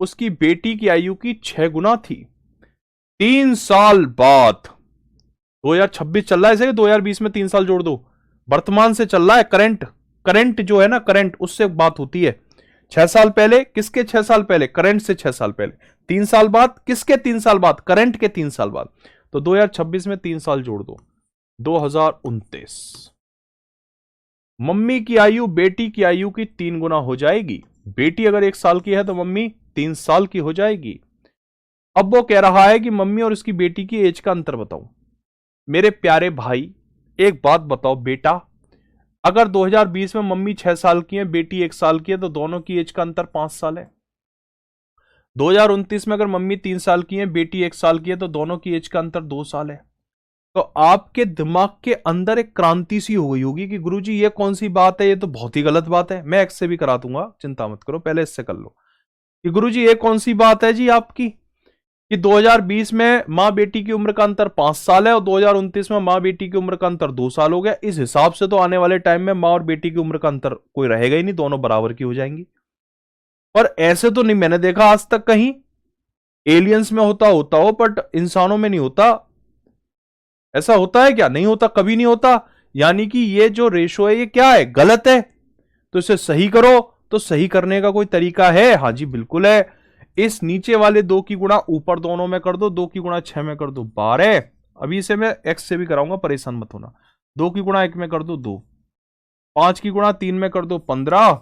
उसकी बेटी की आयु की 6 गुना थी। 3 साल बाद 2026 चल रहा है, इसे 2020 में 3 साल जोड़ दो, वर्तमान से चल रहा है, करंट जो है ना, करंट, उससे बात होती है। 6 साल पहले किसके 6 साल पहले? करंट से 6 साल पहले। 3 साल बाद किसके 3 साल बाद? करंट के 3 साल बाद। तो 2026 में 3 साल जोड़ दो, 2029। मम्मी की आयु बेटी की आयु की 3 गुना हो जाएगी। बेटी अगर 1 साल की है तो मम्मी 3 साल की हो जाएगी। अब वो कह रहा है कि मम्मी और उसकी बेटी की एज का अंतर बताओ। मेरे प्यारे भाई, एक बात बताओ बेटा, अगर 2020 में मम्मी 6 साल की है, बेटी 1 साल की है, तो दोनों की एज का अंतर 5 साल है। 2029 में अगर मम्मी 3 साल की है, बेटी 1 साल की है, तो दोनों की एज का अंतर 2 साल है। तो आपके दिमाग के अंदर एक क्रांति सी हो गई होगी कि गुरुजी ये कौन सी बात है, ये तो बहुत ही गलत बात है। मैं एक्स से भी करा दूंगा, चिंता मत करो, पहले इससे कर लो कि गुरुजी ये कौन सी बात है जी आपकी कि 2020 में मां बेटी की उम्र का अंतर 5 साल है और 2029 में मां बेटी की उम्र का अंतर 2 साल हो गया। इस हिसाब से तो आने वाले टाइम में मां और बेटी की उम्र का अंतर कोई रहेगा ही नहीं, दोनों बराबर की हो जाएंगी। पर ऐसे तो नहीं मैंने देखा आज तक कहीं। एलियंस में होता हो, बट इंसानों में नहीं होता। ऐसा होता है क्या? नहीं होता, कभी नहीं होता। यानी कि ये जो रेशो है ये क्या है? गलत है। तो इसे सही करो। तो सही करने का कोई तरीका है? हाँ जी बिल्कुल है। इस नीचे वाले 2 की गुणा ऊपर दोनों में कर दो, 2 की गुणा 6 में कर दो 12। अभी इसे मैं एक्स से भी कराऊंगा, परेशान मत होना। 2 की गुणा 1 में कर दो 2, 5 की गुणा 3 में कर दो 15,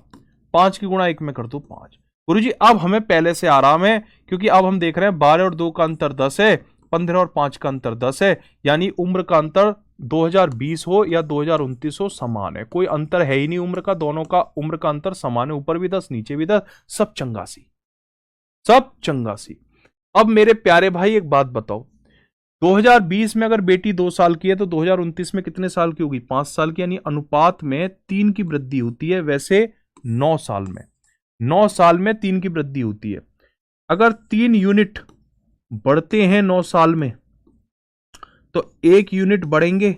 5 की गुणा 1 में कर दो 5। गुरुजी अब हमें पहले से आराम है, क्योंकि अब हम देख रहे हैं 12 और 2 का अंतर 10 है, 15 और 5 का अंतर 10 है, यानी उम्र का अंतर 2020 हो या 2029 हो समान है। कोई अंतर है ही नहीं उम्र का, दोनों का उम्र का अंतर समान है, ऊपर भी 10 नीचे भी 10, सब चंगासी, सब चंगासी। अब मेरे प्यारे भाई एक बात बताओ, 2020 में अगर बेटी 2 साल की है तो 2029 में कितने साल की होगी? 5 साल की, यानी अनुपात में 3 की वृद्धि होती है। वैसे 9 साल में, 9 साल में 3 की वृद्धि होती है। अगर 3 यूनिट बढ़ते हैं 9 साल में तो 1 यूनिट बढ़ेंगे।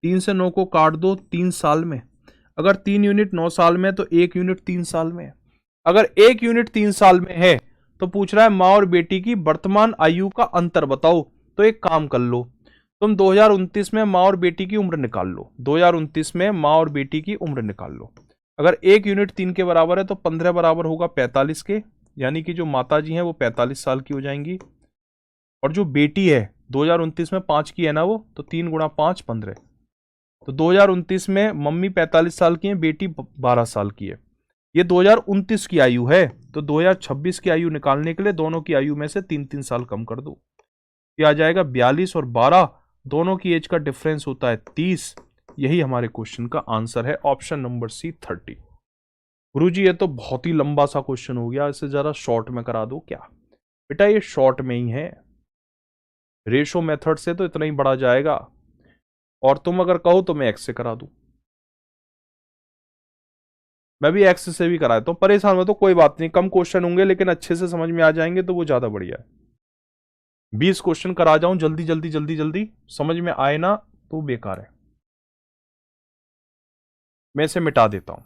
3 से 9 को काट दो, 3 साल में। अगर 3 यूनिट 9 साल में तो 1 यूनिट 3 साल में। अगर 1 यूनिट 3 साल में है तो पूछ रहा है मां और बेटी की वर्तमान आयु का अंतर बताओ। तो एक काम कर लो, तुम 2029 में मां और बेटी की उम्र निकाल लो। 2029 में मां और बेटी की उम्र निकाल लो। अगर 1 यूनिट 3 के बराबर है तो 15 बराबर होगा 45 के, यानी कि जो माता जी हैं वो 45 साल की हो जाएंगी। और जो बेटी है 2029 में 5 की है ना वो, तो 3 गुणा 5 15। तो 2029 में मम्मी 45 साल की है, बेटी 12 साल की है। ये 2029 की आयु है, तो 2026 की आयु निकालने के लिए दोनों की आयु में से 3-3 साल कम कर दो। ये आ जाएगा 42 और 12, दोनों की एज का डिफरेंस होता है 30। यही हमारे क्वेश्चन का आंसर है, ऑप्शन नंबर सी 30। गुरुजी ये तो बहुत ही लंबा सा क्वेश्चन हो गया, इसे जरा शॉर्ट में करा दो क्या? बेटा ये शॉर्ट में ही है, रेशो मेथड से तो इतना ही बढ़ा जाएगा, और तुम अगर कहो तो मैं एक्स से करा दूं। मैं भी एक्स से भी करा देता हूं, परेशान हो तो कोई बात नहीं, कम क्वेश्चन होंगे लेकिन अच्छे से समझ में आ जाएंगे तो वो ज्यादा बढ़िया है। 20 क्वेश्चन करा जाऊं जल्दी जल्दी जल्दी जल्दी, समझ में आए ना तो बेकार है। मैं इसे मिटा देता हूं,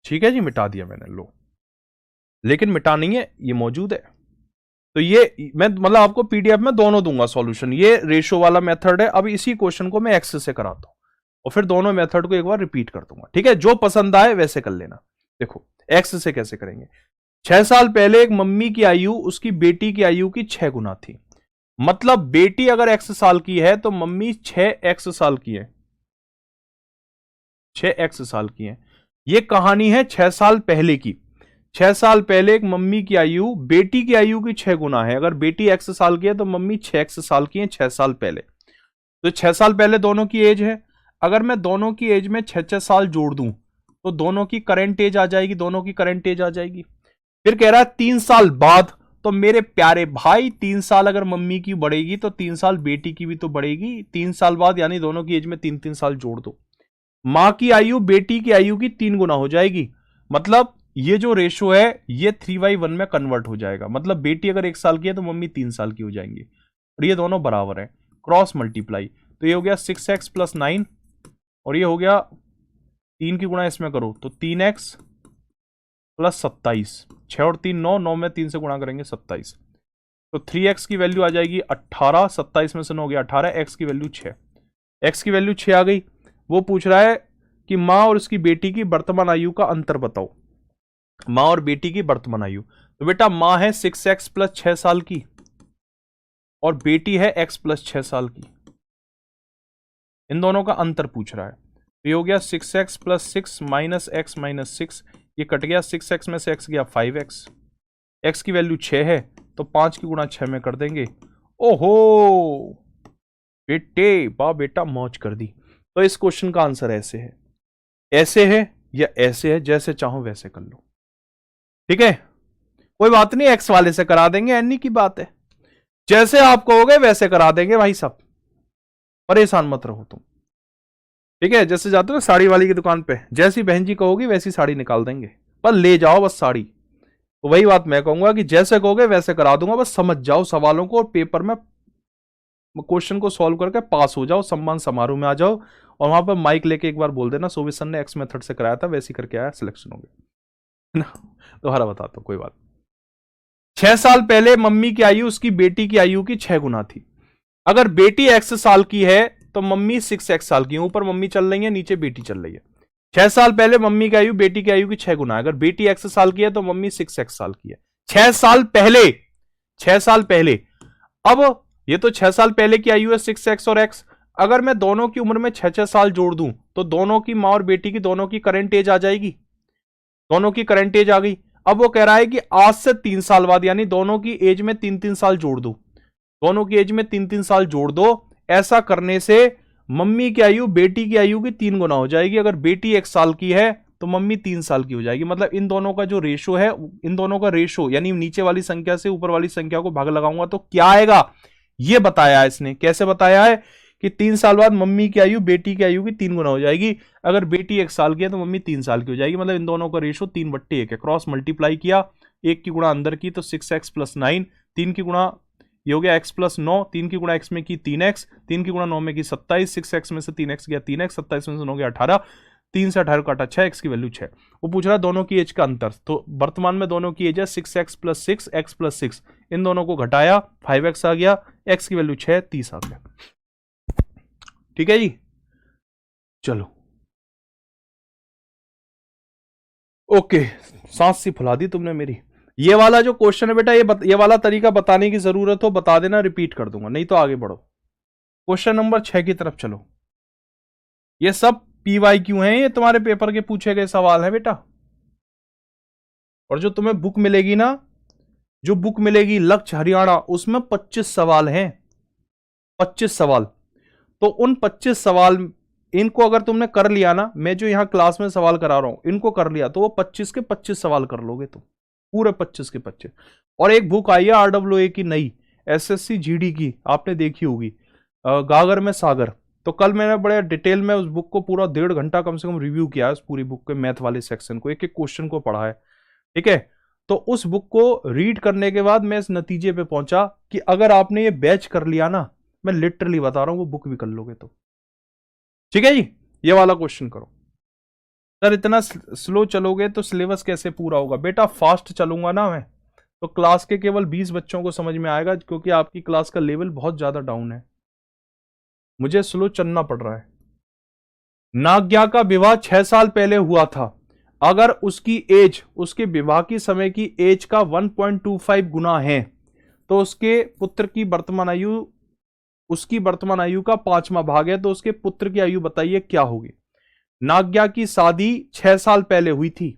ठीक है जी, मिटा दिया मैंने, लो। लेकिन मिटा नहीं है, ये मौजूद है। तो ये मैं मतलब आपको पीडीएफ में दोनों दूंगा सॉल्यूशन। ये रेशो वाला मेथड है, अब इसी क्वेश्चन को मैं एक्स से कराता हूं और फिर दोनों मेथड को एक बार रिपीट कर दूंगा, ठीक है? जो पसंद आए वैसे कर लेना। देखो एक्स से कैसे करेंगे। 6 साल पहले एक मम्मी की आयु उसकी बेटी की आयु की 6 गुना थी। मतलब बेटी अगर एक्स साल की है तो मम्मी 6x साल की है, 6x साल की है। ये कहानी है 6 साल पहले की। 6 साल पहले एक मम्मी की आयु बेटी की आयु की 6 गुना है। अगर बेटी x साल की है तो मम्मी 6x साल की है 6 साल पहले। तो 6 साल पहले दोनों की एज है। अगर मैं दोनों की एज में 6-6 साल जोड़ दूं तो दोनों की करंट एज आ जाएगी, दोनों की करंट एज आ जाएगी। फिर कह रहा है 3 साल बाद, तो मेरे प्यारे भाई 3 साल अगर मम्मी की बढ़ेगी तो 3 साल बेटी की भी तो बढ़ेगी। 3 साल बाद यानी दोनों की एज में 3-3 साल जोड़ दो, मां की आयु बेटी की आयु की 3 गुना हो जाएगी। मतलब ये जो रेशो है ये 3/1 में कन्वर्ट हो जाएगा। मतलब बेटी अगर 1 साल की है तो मम्मी 3 साल की हो जाएंगी, और ये दोनों बराबर है, क्रॉस मल्टीप्लाई। तो ये हो गया 6x + 9, और ये हो गया 3 की गुणा इसमें करो तो 3x + 27। 6 और 3 9, 9 में 3 से गुणा करेंगे 27। तो 3x की वैल्यू आ जाएगी 18, 27 में से 9 गया 18, x की वैल्यू 6। x की वैल्यू 6 आ गई। वो पूछ रहा है कि मां और उसकी बेटी की वर्तमान आयु का अंतर बताओ। मां और बेटी की वर्तमान आयु, तो बेटा मां है 6x + 6 साल की, और बेटी है x प्लस 6 साल की। इन दोनों का अंतर पूछ रहा है। तो ये हो गया 6x plus 6 minus x minus 6, ये कट गया, 6x में से x गया 5x, x की वैल्यू 6 है तो 5 की गुणा 6 में कर देंगे। ओहो बेटे, वाह बेटा, मौज कर दी। तो इस क्वेश्चन का आंसर ऐसे है या ऐसे है, जैसे चाहो वैसे कर लो, ठीक है, कोई बात नहीं, एक्स वाले से करा देंगे, एनी की बात है, जैसे आप कहोगे वैसे करा देंगे भाई साहब, परेशान मत रहो तुम, ठीक है। जैसे जाते हो साड़ी वाली की दुकान पे, जैसी बहन जी कहोगी वैसी साड़ी निकाल देंगे, पर ले जाओ बस साड़ी। तो वही बात मैं कहूंगा कि जैसे कहोगे वैसे करा दूंगा, बस समझ जाओ सवालों को और पेपर में क्वेश्चन को सॉल्व करके पास हो जाओ, सम्मान समारोह में आ जाओ, और वहां पर माइक लेके एक बार बोल देना सोवित सर ने एक्स मेथड से कराया था, वैसे करके आया, सिलेक्शन हो गया ना। दोबारा बताता हूं, कोई बात। 6 साल पहले मम्मी की आयु उसकी बेटी की आयु की 6 गुना थी। अगर बेटी x साल की है तो मम्मी 6x साल की है। ऊपर मम्मी चल रही है, नीचे बेटी चल रही है। 6 साल पहले मम्मी की आयु बेटी की आयु की 6 गुना है। अगर बेटी x साल की है तो मम्मी 6x साल की है। 6 साल पहले, 6 साल पहले। अब ये तो 6 साल पहले की आयु है 6x और x। अगर मैं दोनों की उम्र में 6-6 साल जोड़ दूं तो दोनों की मां और बेटी की दोनों की करंट एज आ जाएगी, दोनों की करंट एज आ गई। अब वो कह रहा है कि आज से 3 साल बाद, यानी दोनों की एज में 3-3 साल जोड़ दो, दोनों की एज में 3-3 साल जोड़ दो। ऐसा करने से मम्मी की आयु बेटी की आयु की 3 गुना हो जाएगी। अगर बेटी 1 साल की है तो मम्मी 3 साल की हो जाएगी। मतलब इन दोनों का जो रेशो है, इन दोनों का रेशो, यानी नीचे वाली संख्या से ऊपर वाली संख्या को भाग लगाऊंगा तो क्या आएगा, ये बताया है इसने। कैसे बताया है कि 3 साल बाद मम्मी की आयु बेटी की आयु की 3 गुना हो जाएगी। अगर बेटी 1 साल की है तो मम्मी 3 साल की हो जाएगी। मतलब इन दोनों का रेशो 3/1 है। क्रॉस मल्टीप्लाई किया, 1 की गुणा अंदर की तो 6x प्लस 9, 3 की गुणा ये हो गया x प्लस 9, 3 की गुणा x में की 3x, 3 की गुणा 9 में की 27, 6x में से 3x गया 3x, 27 में से 9 गया 18, 3 से 18 काटा 6, x की वैल्यू 6। वो पूछ रहा है दोनों की एज का अंतर। तो वर्तमान में दोनों की एज है 6x प्लस 6, x प्लस 6। इन दोनों को घटाया, 5x आ गया, x की वैल्यू 6, 30 आ गया। ठीक है जी, चलो ओके, सांस सी फुला दी तुमने मेरी। ये वाला जो क्वेश्चन है बेटा, ये वाला तरीका बताने की जरूरत हो बता देना, रिपीट कर दूंगा, नहीं तो आगे बढ़ो। क्वेश्चन नंबर 6 की तरफ चलो। ये सब PYQ हैं, ये तुम्हारे पेपर के पूछे गए सवाल है बेटा। और जो तुम्हें बुक मिलेगी ना, जो बुक मिलेगी लक्ष्य हरियाणा, उसमें 25 सवाल हैं, 25 सवाल। तो उन 25 सवाल, इनको अगर तुमने कर लिया ना, मैं जो यहां क्लास में सवाल करा रहा हूं, इनको कर लिया तो वो 25 के 25 सवाल कर लोगे तुम, पूरे 25 के 25। और एक बुक आई है RWA की नई, SSC GD की, आपने देखी होगी, गागर में सागर। तो कल मैंने बड़े डिटेल में उस बुक को पूरा 1.5 घंटा कम से कम रिव्यू किया है, उस पूरी बुक के मैथ वाले सेक्शन को, एक एक क्वेश्चन को पढ़ा है, ठीक है। तो उस बुक को रीड करने के बाद मैं इस नतीजे पे पहुंचा कि अगर आपने ये बैच कर लिया ना, मैं लिटरली बता रहा हूं, वो बुक भी कर लोगे तो। ठीक है जी, ये वाला क्वेश्चन करो। सर इतना स्लो चलोगे तो सिलेबस कैसे पूरा होगा? बेटा फास्ट चलूंगा ना मैं तो क्लास के केवल 20 बच्चों को समझ में आएगा, क्योंकि आपकी क्लास का लेवल बहुत ज्यादा डाउन है, मुझे स्लो चलना पड़ रहा है। नाग्या का विवाह 6 साल पहले हुआ था। अगर उसकी एज, उसके विवाह की समय की एज का 1.25 गुना है तो उसके पुत्र की वर्तमान आयु, उसकी वर्तमान आयु का 5वां भाग है, तो उसके पुत्र की आयु बताइए क्या होगी। नाग्या की शादी 6 साल पहले हुई थी।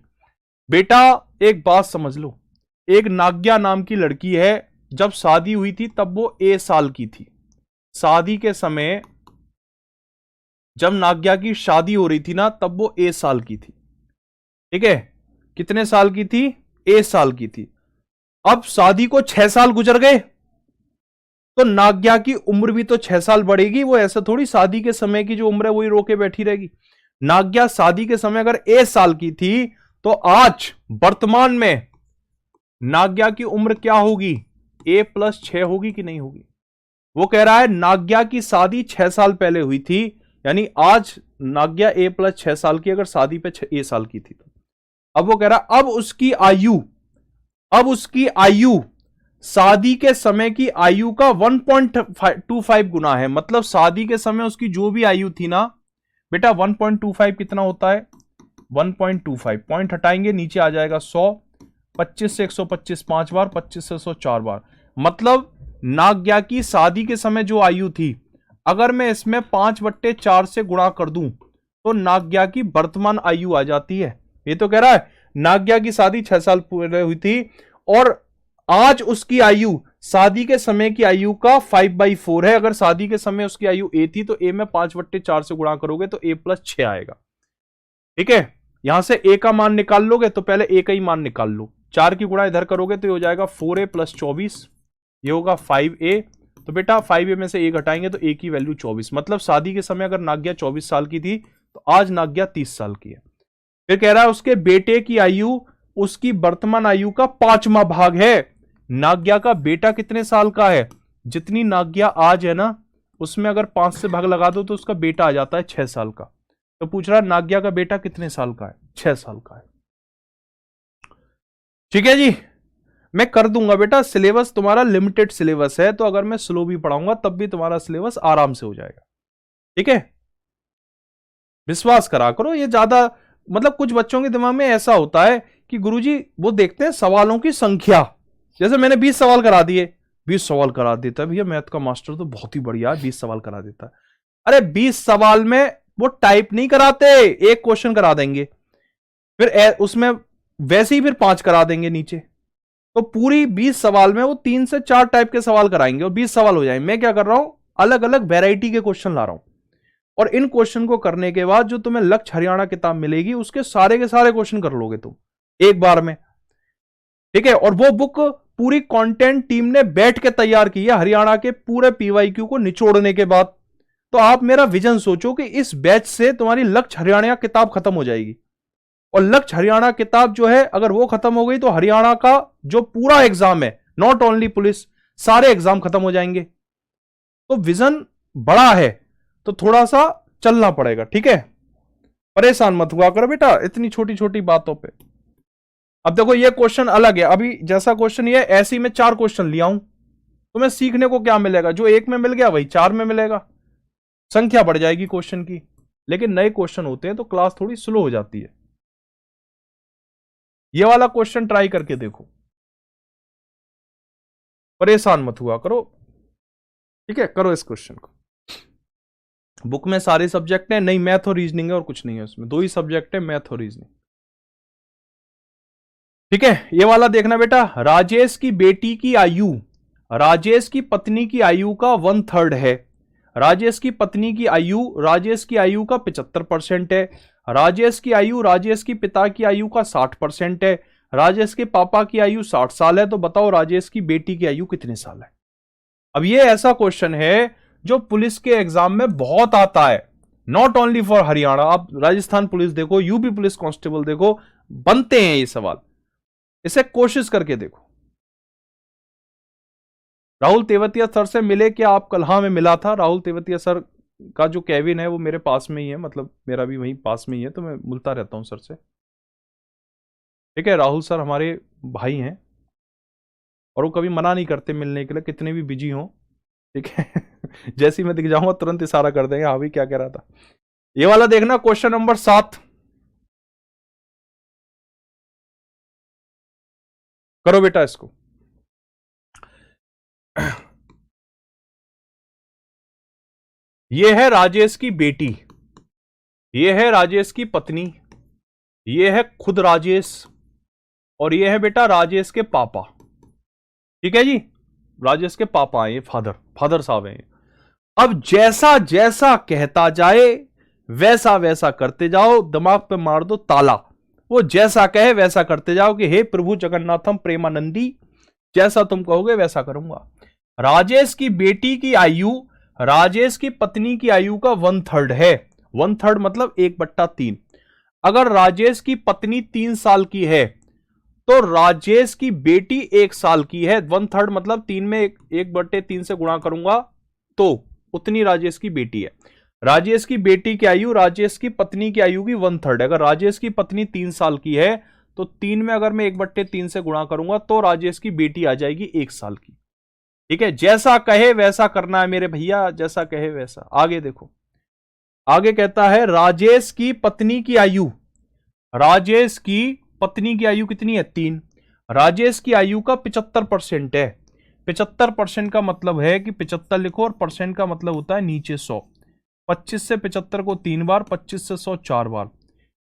बेटा एक बात समझ लो, एक नाग्या नाम की लड़की है, जब शादी हुई थी तब वो A साल की थी। शादी के समय जब नाग्या की शादी हो रही थी ना, तब वो A साल की थी, ठीक है। कितने साल की थी? A साल की थी। अब शादी को 6 साल गुजर गए तो नाग्या की उम्र भी तो 6 साल बढ़ेगी। वो ऐसा थोड़ी शादी के समय की जो उम्र है वही रोके बैठी रहेगी। नाग्या शादी के समय अगर A साल की थी तो आज वर्तमान में नाग्या की उम्र क्या होगी? A प्लस 6 होगी कि नहीं होगी? वो कह रहा है नाग्या की शादी 6 साल पहले हुई थी, यानी आज नाग्या A प्लस 6 साल की, अगर शादी पे A साल की थी तो। अब वो कह रहा अब उसकी आयु, अब उसकी आयु शादी के समय की आयु का 1.25 गुना है। मतलब शादी के समय उसकी जो भी आयु थी ना बेटा, 1.25 कितना होता है? 1.25 पॉइंट हटाएंगे नीचे आ जाएगा 100, 25 से 125 5 बार, 25 से 100 4 बार। मतलब नाग्या की शादी के समय जो आयु थी, अगर मैं इसमें 5/4 से गुणा कर दूं तो नाग्या की वर्तमान आयु आ जाती है। ये तो कह रहा है नाग्या की शादी 6 साल पूरे हुई थी और आज उसकी आयु शादी के समय की आयु का 5/4 है। अगर शादी के समय उसकी आयु ए थी तो ए में 5/4 से गुणा करोगे तो ए + 6 आएगा। ठीक है, यहां से ए का मान निकाल लोगे तो पहले ए का ही मान निकाल लो। 4 की गुणा इधर करोगे तो ये हो जाएगा 4a + 24, ये होगा 5a। तो बेटा 5a में से a घटाएंगे तो a की वैल्यू 24, मतलब शादी के समय अगर नाग्या 24 साल की थी तो आज नाग्या 30 साल की है। फिर कह रहा है उसके बेटे की आयु उसकी वर्तमान आयु का 5वां भाग है। नाग्या का बेटा कितने साल का है? जितनी नाग्या आज है ना उसमें अगर 5 से भाग लगा दो तो उसका बेटा आ जाता है 6 साल का। तो पूछ रहा है नाग्या का बेटा कितने साल का है? 6 साल का है। ठीक है जी, मैं कर दूंगा बेटा। सिलेबस तुम्हारा लिमिटेड सिलेबस है, तो अगर मैं स्लो भी पढ़ाऊंगा तब भी तुम्हारा सिलेबस आराम से हो जाएगा। ठीक है, विश्वास करा करो। ये ज्यादा मतलब कुछ बच्चों के दिमाग में ऐसा होता है कि गुरुजी वो देखते हैं सवालों की संख्या। जैसे मैंने 20 सवाल करा दिए, 20 सवाल करा देता है भैया, मैथ का मास्टर तो बहुत ही बढ़िया है, 20 सवाल करा देता है। अरे 20 सवाल में वो टाइप नहीं कराते, एक क्वेश्चन करा देंगे, फिर उसमें वैसे ही फिर 5 करा देंगे नीचे। तो पूरी 20 सवाल में वो 3 से 4 टाइप के सवाल कराएंगे और 20 सवाल हो जाएंगे। मैं क्या कर रहा हूं, अलग अलग वैरायटी के क्वेश्चन ला रहा हूं और इन क्वेश्चन को करने के बाद जो तुम्हें लक्ष्य हरियाणा किताब मिलेगी उसके सारे के सारे क्वेश्चन कर लोगे तुम एक बार में। ठीक है, और वो बुक पूरी कंटेंट टीम ने बैठ के तैयार की है हरियाणा के पूरे पीवाईक्यू को निचोड़ने के बाद। तो आप मेरा विजन सोचो कि इस बैच से तुम्हारी लक्ष्य हरियाणा किताब खत्म हो जाएगी और लक्ष्य हरियाणा किताब जो है अगर वो खत्म हो गई तो हरियाणा का जो पूरा एग्जाम है, नॉट ओनली पुलिस, सारे एग्जाम खत्म हो जाएंगे। तो विजन बड़ा है तो थोड़ा सा चलना पड़ेगा। ठीक है, परेशान मत हुआ करो बेटा इतनी छोटी छोटी बातों पे। अब देखो ये क्वेश्चन अलग है, अभी जैसा क्वेश्चन ये ऐसी में 4 क्वेश्चन लिया हूं, तुम्हें सीखने को क्या मिलेगा? जो एक में मिल गया वही 4 में मिलेगा, संख्या बढ़ जाएगी क्वेश्चन की। लेकिन नए क्वेश्चन होते हैं तो क्लास थोड़ी स्लो हो जाती है। ये वाला क्वेश्चन ट्राई करके देखो, परेशान मत हुआ करो। ठीक है, करो इस क्वेश्चन को। बुक में सारे सब्जेक्ट हैं, नहीं मैथ और रीजनिंग है और कुछ नहीं है उसमें, 2 ही सब्जेक्ट है, मैथ और रीजनिंग। ठीक है, ये वाला देखना बेटा। राजेश की बेटी की आयु राजेश की पत्नी की आयु का 1/3 है। राजेश की पत्नी की आयु राजेश की आयु का 75% है। राजेश की आयु राजेश की पिता की आयु का 60% है। राजेश के पापा की आयु 60 साल है। तो बताओ राजेश की बेटी की आयु कितने साल है? अब ये ऐसा क्वेश्चन है जो पुलिस के एग्जाम में बहुत आता है, नॉट ओनली फॉर हरियाणा। आप राजस्थान पुलिस देखो, यूपी पुलिस कांस्टेबल देखो, बनते हैं ये सवाल। इसे कोशिश करके देखो। राहुल तेवतिया सर से मिले क्या आप कल? हाँ मैं मिला था। राहुल तेवतिया सर का जो कैबिन है वो मेरे पास में ही है, मतलब मेरा भी वहीं पास में ही है, तो मैं मिलता रहता हूं सर से। ठीक है, राहुल सर हमारे भाई हैं और वो कभी मना नहीं करते मिलने के लिए, कितने भी बिजी हों। ठीक है जैसे ही मैं दिख जाऊंगा तुरंत इशारा कर देंगे, हाँ भाई क्या कह रहा था। ये वाला देखना, क्वेश्चन नंबर 7 करो बेटा इसको। ये है राजेश की बेटी, ये है राजेश की पत्नी, ये है खुद राजेश और ये है बेटा राजेश के पापा। ठीक है जी, राजेश के पापा हैं, फादर साहब हैं। अब जैसा जैसा कहता जाए वैसा वैसा करते जाओ, दिमाग पे मार दो ताला। वो जैसा कहे वैसा करते जाओ कि हे प्रभु जगन्नाथम प्रेमानंदी, जैसा तुम कहोगे वैसा करूंगा। राजेश की बेटी की आयु राजेश की पत्नी की आयु का 1/3 है। 1/3 मतलब 1/3। अगर राजेश की पत्नी 3 साल की है तो राजेश की बेटी 1 साल की है। 1/3 मतलब 3 में 1/3 से गुणा करूंगा तो उतनी राजेश की बेटी है। राजेश की बेटी की आयु राजेश की पत्नी की आयु की 1/3 है। अगर राजेश की पत्नी 3 साल की है तो 3 में अगर मैं 1/3 से गुणा करूंगा तो राजेश की बेटी आ जाएगी 1 साल की। ठीक है, जैसा कहे वैसा करना है मेरे भैया, जैसा कहे वैसा। आगे देखो, आगे कहता है राजेश की पत्नी की आयु राजेश की पत्नी की आयु कितनी है? 3। राजेश की आयु का 75% है। 75% का मतलब है कि 75 लिखो और परसेंट का मतलब होता है नीचे 100। 25 से 75 को 3 बार, 25 से 100 4 बार,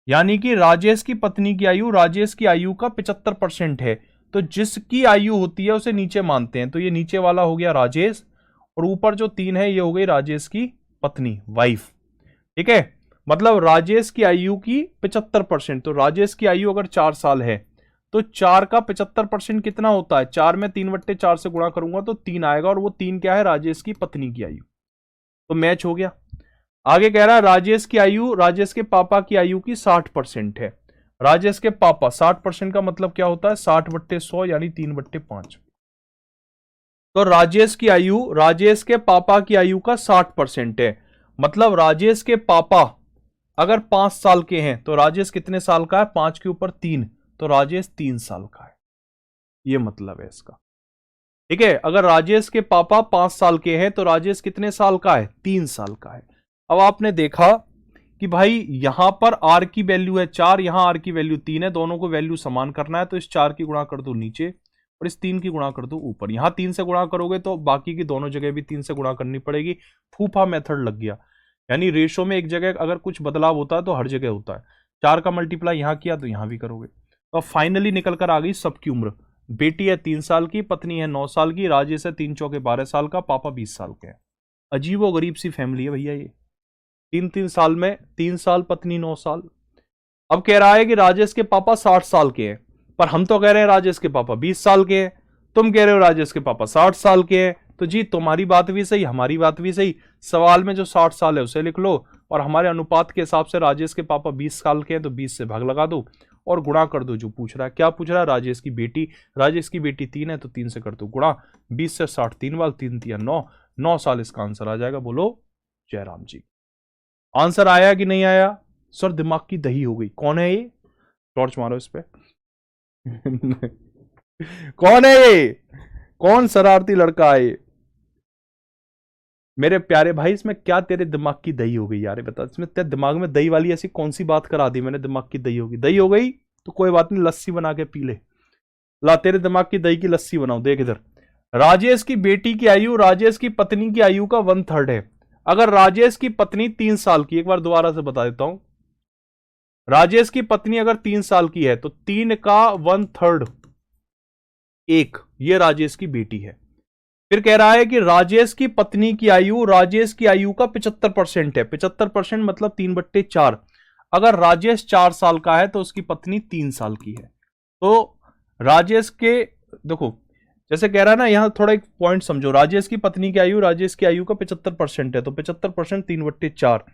यानी कि राजेश की पत्नी की आयु राजेश की आयु का 75% है। तो जिसकी आयु होती है उसे नीचे मानते हैं, तो ये नीचे वाला हो गया राजेश, और ऊपर जो 3 है ये हो गई राजेश की पत्नी, वाइफ। ठीक है, मतलब राजेश की आयु की 75%। तो राजेश की आयु अगर 4 साल है तो 4 का 75% कितना होता है? 4 में 3/4 से गुणा करूंगा तो 3 आएगा, और वो 3 क्या है? राजेश की पत्नी की आयु। तो मैच हो गया। आगे कह रहा है राजेश की आयु राजेश के पापा की आयु की 60% है। राजेश के पापा 60% का मतलब क्या होता है? 60/100 यानी 3/5। तो राजेश की आयु राजेश के पापा की आयु का 60% है, मतलब राजेश के पापा अगर 5 साल के हैं तो राजेश कितने साल का है? 5 के ऊपर 3, तो राजेश 3 साल का है। यह मतलब है इसका। ठीक है, अगर राजेश के पापा 5 साल के हैं तो राजेश कितने साल का है? 3 साल का है। अब आपने देखा कि भाई यहां पर आर की वैल्यू है 4, यहां आर की वैल्यू 3 है, दोनों को वैल्यू समान करना है, तो इस 4 की गुणा कर दो नीचे और इस 3 की गुणा कर दो ऊपर। यहां 3 से गुणा करोगे तो बाकी की दोनों जगह भी 3 से गुणा करनी पड़ेगी। फूफा मेथड लग गया, यानी रेशो में एक जगह अगर कुछ बदलाव होता है तो हर जगह होता है। 4 का मल्टीप्लाई यहां किया तो यहां भी करोगे। तो फाइनली निकल कर आ गई सबकी उम्र। बेटी है 3 साल की, पत्नी है 9 साल की, राजेश है 3 चौके 12 साल का, पापा 20 साल के हैं। अजीबो गरीब सी फैमिली है भैया ये। 3 साल में 3 साल, पत्नी 9 साल। अब कह रहा है कि राजेश के पापा 60 साल के हैं, पर हम तो कह रहे हैं राजेश के पापा 20 साल के हैं, तुम कह रहे हो राजेश के पापा 60 साल के हैं। तो जी तुम्हारी बात भी सही, हमारी बात भी सही। सवाल में जो 60 साल है उसे लिख लो, और हमारे अनुपात के हिसाब से राजेश के पापा 20 साल के हैं तो 20 से भाग लगा दो और गुणा कर दो। जो पूछ रहा है, क्या पूछ रहा है? राजेश की बेटी 3 है तो 3 से कर दो गुणा। 20 से 60 3 बार, 3 तिया 9 साल इसका आंसर आ जाएगा। बोलो जयराम जी। आंसर आया कि नहीं आया? सर दिमाग की दही हो गई। कौन है ये? टॉर्च मारो इस पे। कौन है ये? कौन शरारती लड़का है ये? मेरे प्यारे भाई, इसमें क्या तेरे दिमाग की दही हो गई यार? बता, इसमें तेरे दिमाग में दही वाली ऐसी कौन सी बात करा दी मैंने? दिमाग की दही होगी, दही हो गई तो कोई बात नहीं, लस्सी बना के पी ले। ला तेरे दिमाग की दही की लस्सी बनाओ। देख इधर, राजेश की बेटी की आयु राजेश की पत्नी की आयु का 1/3 है। अगर राजेश की पत्नी 3 साल की, एक बार दोबारा से बता देता हूं, राजेश की पत्नी अगर 3 साल की है तो 3 का 1/3 1, ये राजेश की बेटी है। फिर कह रहा है कि राजेश की पत्नी की आयु राजेश की आयु का 75% है। 75% मतलब 3/4। अगर राजेश 4 साल का है तो उसकी पत्नी 3 साल की है। तो राजेश के, देखो जैसे कह रहा है ना, यहां थोड़ा एक पॉइंट समझो। राजेश की पत्नी की आयु राजेश की आयु का 75% है, तो 75% 3/4।